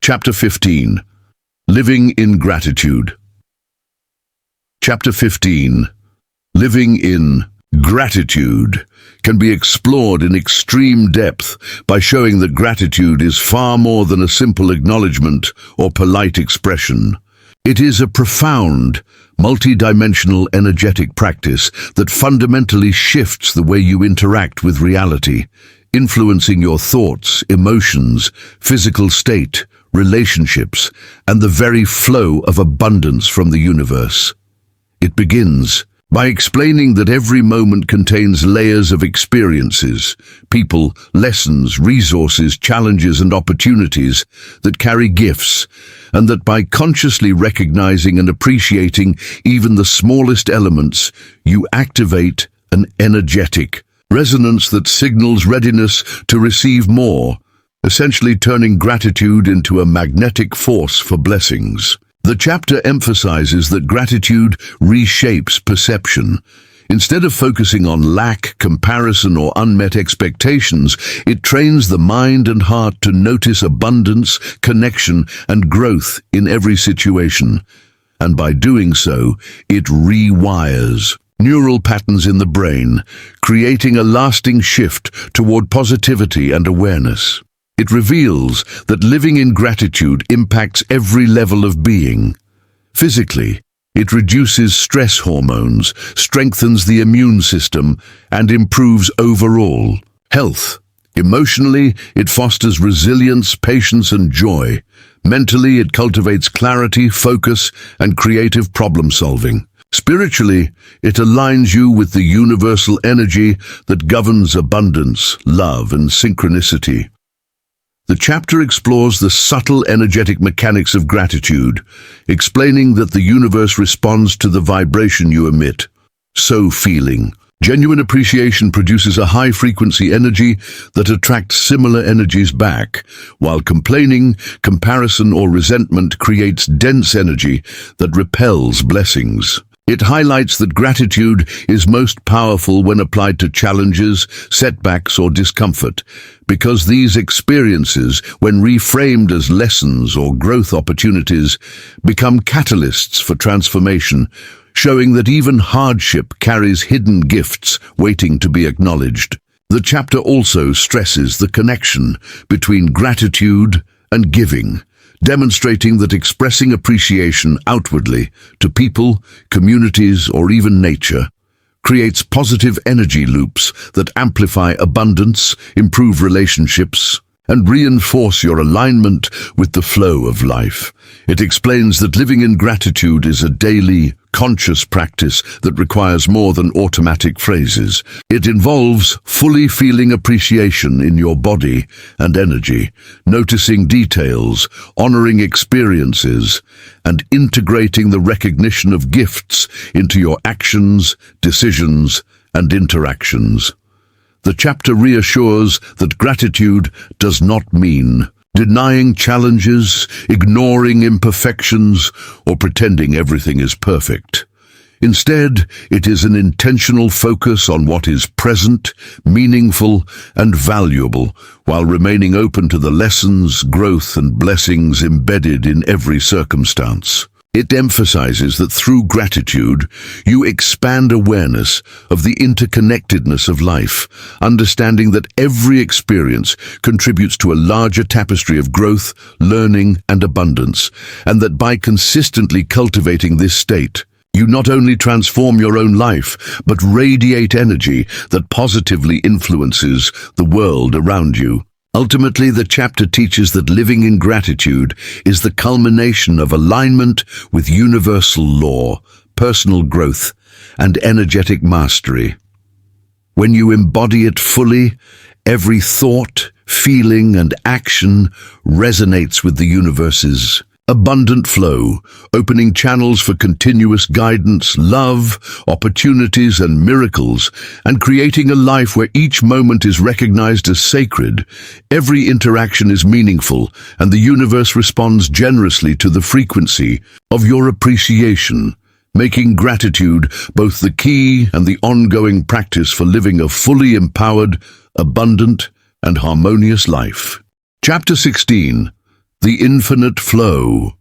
Chapter 15. Living in Gratitude. Chapter 15. Living in Gratitude can be explored in extreme depth by showing that gratitude is far more than a simple acknowledgement or polite expression. It is a profound, multidimensional energetic practice that fundamentally shifts the way you interact with reality, influencing your thoughts, emotions, physical state, relationships, and the very flow of abundance from the universe. It begins by explaining that every moment contains layers of experiences, people, lessons, resources, challenges, and opportunities that carry gifts, and that by consciously recognizing and appreciating even the smallest elements, you activate an energetic resonance that signals readiness to receive more, essentially turning gratitude into a magnetic force for blessings. The chapter emphasizes that gratitude reshapes perception. Instead of focusing on lack, comparison, or unmet expectations, it trains the mind and heart to notice abundance, connection, and growth in every situation. And by doing so, it rewires neural patterns in the brain, creating a lasting shift toward positivity and awareness. It reveals that living in gratitude impacts every level of being. Physically, it reduces stress hormones, strengthens the immune system, and improves overall health. Emotionally, it fosters resilience, patience, and joy. Mentally, it cultivates clarity, focus, and creative problem-solving. Spiritually, it aligns you with the universal energy that governs abundance, love, and synchronicity. The chapter explores the subtle energetic mechanics of gratitude, explaining that the universe responds to the vibration you emit. So feeling. Genuine appreciation produces a high-frequency energy that attracts similar energies back, while complaining, comparison, or resentment creates dense energy that repels blessings. It highlights that gratitude is most powerful when applied to challenges, setbacks, or discomfort, because these experiences, when reframed as lessons or growth opportunities, become catalysts for transformation, showing that even hardship carries hidden gifts waiting to be acknowledged. The chapter also stresses the connection between gratitude and giving, demonstrating that expressing appreciation outwardly to people, communities, or even nature creates positive energy loops that amplify abundance, improve relationships, and reinforce your alignment with the flow of life. It explains that living in gratitude is a daily, conscious practice that requires more than automatic phrases. It involves fully feeling appreciation in your body and energy, noticing details, honoring experiences, and integrating the recognition of gifts into your actions, decisions, and interactions. The chapter reassures that gratitude does not mean denying challenges, ignoring imperfections, or pretending everything is perfect. Instead, it is an intentional focus on what is present, meaningful, and valuable, while remaining open to the lessons, growth, and blessings embedded in every circumstance. It emphasizes that through gratitude, you expand awareness of the interconnectedness of life, understanding that every experience contributes to a larger tapestry of growth, learning, and abundance, and that by consistently cultivating this state, you not only transform your own life, but radiate energy that positively influences the world around you. Ultimately, the chapter teaches that living in gratitude is the culmination of alignment with universal law, personal growth, and energetic mastery. When you embody it fully, every thought, feeling, and action resonates with the universe's abundant flow, opening channels for continuous guidance, love, opportunities, and miracles, and creating a life where each moment is recognized as sacred. Every interaction is meaningful, and the universe responds generously to the frequency of your appreciation, making gratitude both the key and the ongoing practice for living a fully empowered, abundant, and harmonious life. Chapter 16. The Infinite Flow.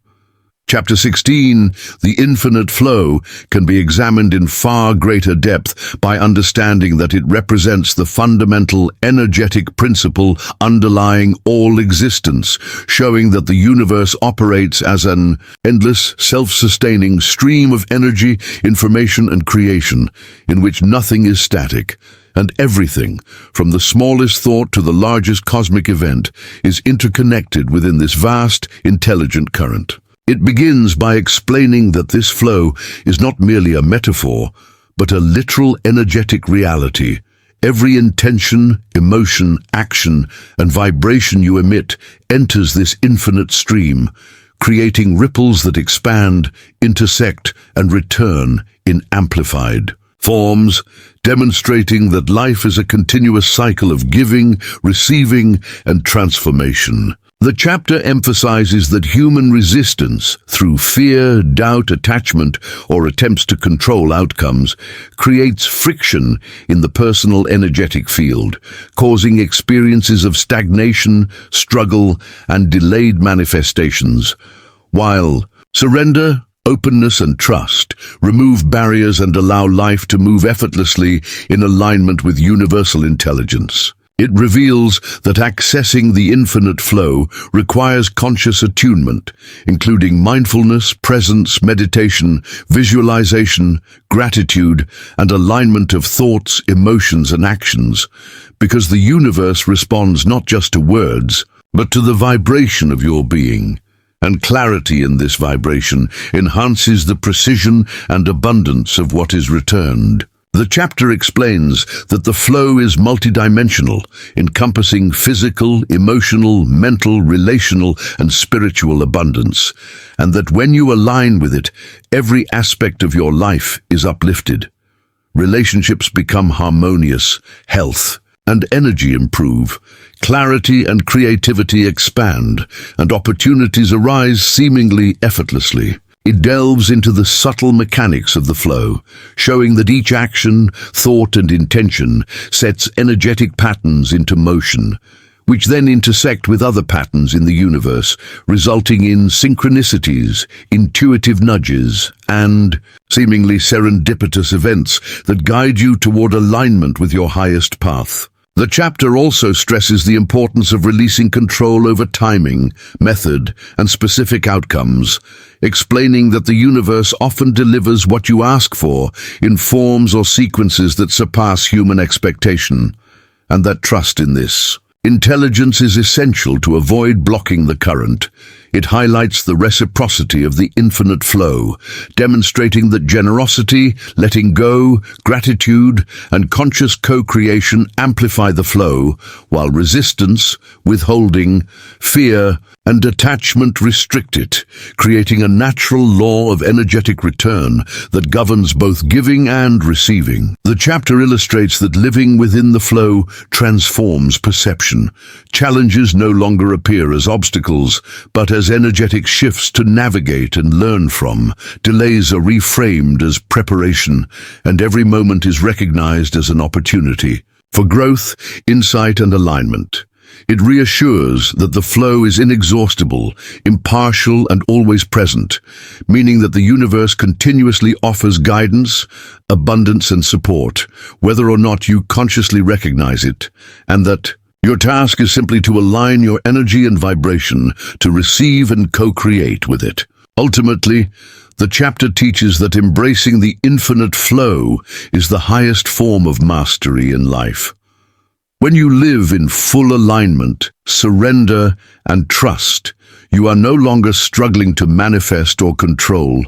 Chapter 16, The Infinite Flow, can be examined in far greater depth by understanding that it represents the fundamental energetic principle underlying all existence, showing that the universe operates as an endless, self-sustaining stream of energy, information, and creation, in which nothing is static, and everything, from the smallest thought to the largest cosmic event, is interconnected within this vast, intelligent current. It begins by explaining that this flow is not merely a metaphor, but a literal energetic reality. Every intention, emotion, action, and vibration you emit enters this infinite stream, creating ripples that expand, intersect, and return in amplified forms, demonstrating that life is a continuous cycle of giving, receiving, and transformation. The chapter emphasizes that human resistance, through fear, doubt, attachment, or attempts to control outcomes, creates friction in the personal energetic field, causing experiences of stagnation, struggle, and delayed manifestations, while surrender, openness, and trust remove barriers and allow life to move effortlessly in alignment with universal intelligence. It reveals that accessing the infinite flow requires conscious attunement, including mindfulness, presence, meditation, visualization, gratitude, and alignment of thoughts, emotions, and actions, because the universe responds not just to words, but to the vibration of your being. And clarity in this vibration enhances the precision and abundance of what is returned. The chapter explains that the flow is multidimensional, encompassing physical, emotional, mental, relational, and spiritual abundance, and that when you align with it, every aspect of your life is uplifted. Relationships become harmonious, health and energy improve, clarity and creativity expand, and opportunities arise seemingly effortlessly. It delves into the subtle mechanics of the flow, showing that each action, thought, and intention sets energetic patterns into motion, which then intersect with other patterns in the universe, resulting in synchronicities, intuitive nudges, and seemingly serendipitous events that guide you toward alignment with your highest path. The chapter also stresses the importance of releasing control over timing, method, and specific outcomes, explaining that the universe often delivers what you ask for in forms or sequences that surpass human expectation, and that trust in this intelligence is essential to avoid blocking the current. It highlights the reciprocity of the infinite flow, demonstrating that generosity, letting go, gratitude, and conscious co-creation amplify the flow, while resistance, withholding, fear, and attachment restrict it, creating a natural law of energetic return that governs both giving and receiving. The chapter illustrates that living within the flow transforms perception. Challenges no longer appear as obstacles, but as energetic shifts to navigate and learn from. Delays are reframed as preparation, and every moment is recognized as an opportunity for growth, insight, and alignment. It reassures that the flow is inexhaustible, impartial, and always present, meaning that the universe continuously offers guidance, abundance, and support, whether or not you consciously recognize it, and that your task is simply to align your energy and vibration to receive and co-create with it. Ultimately, the chapter teaches that embracing the infinite flow is the highest form of mastery in life. When you live in full alignment, surrender, and trust, you are no longer struggling to manifest or control,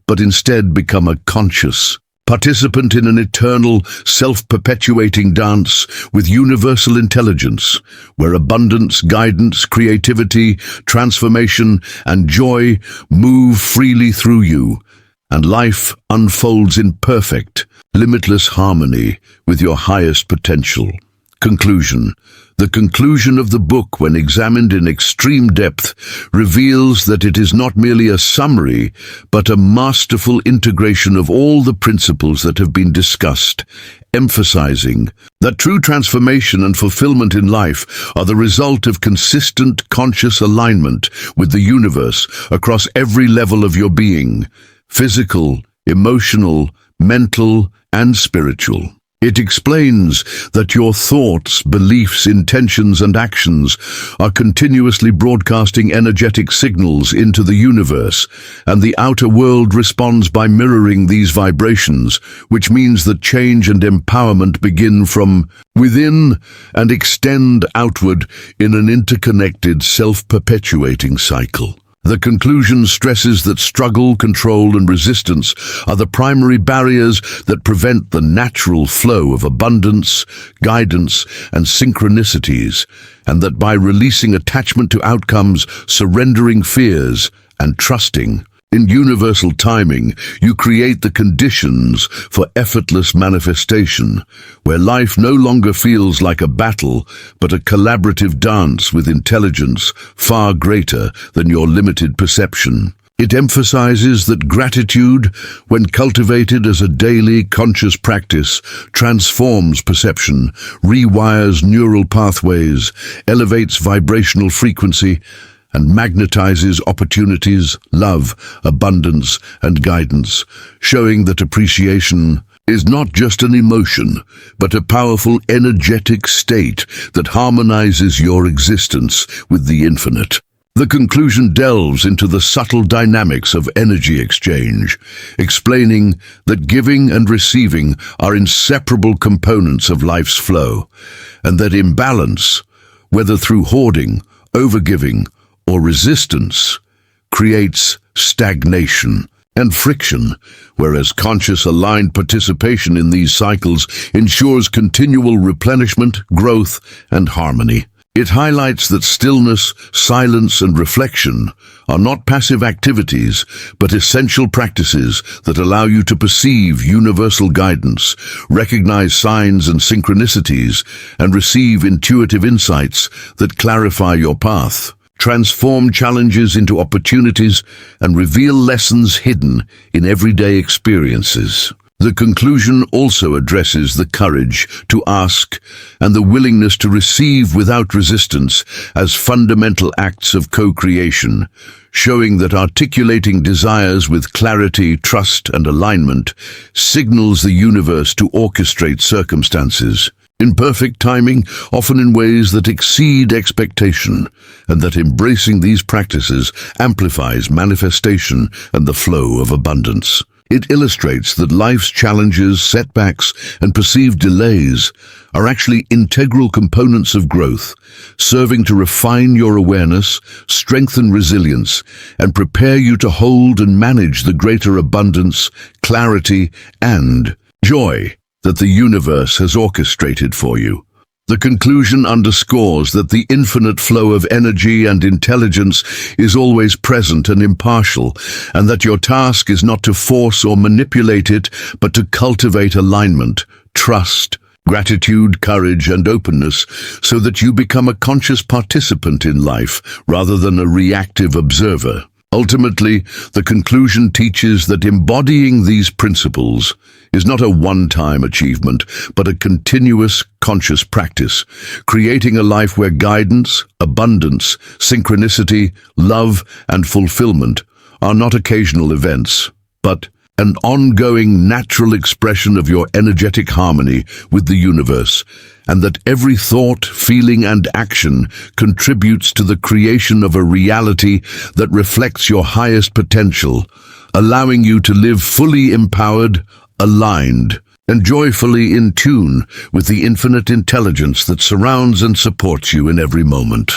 but instead become a conscious participant in an eternal, self-perpetuating dance with universal intelligence, where abundance, guidance, creativity, transformation, and joy move freely through you, and life unfolds in perfect, limitless harmony with your highest potential. Conclusion. The conclusion of the book, when examined in extreme depth, reveals that it is not merely a summary, but a masterful integration of all the principles that have been discussed, emphasizing that true transformation and fulfillment in life are the result of consistent conscious alignment with the universe across every level of your being: physical, emotional, mental, and spiritual. It explains that your thoughts, beliefs, intentions, and actions are continuously broadcasting energetic signals into the universe, and the outer world responds by mirroring these vibrations, which means that change and empowerment begin from within and extend outward in an interconnected, self-perpetuating cycle. The conclusion stresses that struggle, control, and resistance are the primary barriers that prevent the natural flow of abundance, guidance, and synchronicities, and that by releasing attachment to outcomes, surrendering fears, and trusting in universal timing, you create the conditions for effortless manifestation, where life no longer feels like a battle, but a collaborative dance with intelligence far greater than your limited perception. It emphasizes that gratitude, when cultivated as a daily conscious practice, transforms perception, rewires neural pathways, elevates vibrational frequency, and magnetizes opportunities, love, abundance, and guidance, showing that appreciation is not just an emotion, but a powerful energetic state that harmonizes your existence with the infinite. The conclusion delves into the subtle dynamics of energy exchange, explaining that giving and receiving are inseparable components of life's flow, and that imbalance, whether through hoarding, overgiving, or resistance, creates stagnation and friction, whereas conscious aligned participation in these cycles ensures continual replenishment, growth, and harmony. It highlights that stillness, silence, and reflection are not passive activities, but essential practices that allow you to perceive universal guidance, recognize signs and synchronicities, and receive intuitive insights that clarify your path, transform challenges into opportunities, and reveal lessons hidden in everyday experiences. The conclusion also addresses the courage to ask and the willingness to receive without resistance as fundamental acts of co-creation, showing that articulating desires with clarity, trust, and alignment signals the universe to orchestrate circumstances in perfect timing, often in ways that exceed expectation, and that embracing these practices amplifies manifestation and the flow of abundance. It illustrates that life's challenges, setbacks, and perceived delays are actually integral components of growth, serving to refine your awareness, strengthen resilience, and prepare you to hold and manage the greater abundance, clarity, and joy that the universe has orchestrated for you. The conclusion underscores that the infinite flow of energy and intelligence is always present and impartial, and that your task is not to force or manipulate it, but to cultivate alignment, trust, gratitude, courage, and openness, so that you become a conscious participant in life rather than a reactive observer. Ultimately, the conclusion teaches that embodying these principles is not a one-time achievement, but a continuous, conscious practice, creating a life where guidance, abundance, synchronicity, love, and fulfillment are not occasional events, but an ongoing natural expression of your energetic harmony with the universe, and that every thought, feeling, and action contributes to the creation of a reality that reflects your highest potential, allowing you to live fully empowered, aligned, and joyfully in tune with the infinite intelligence that surrounds and supports you in every moment.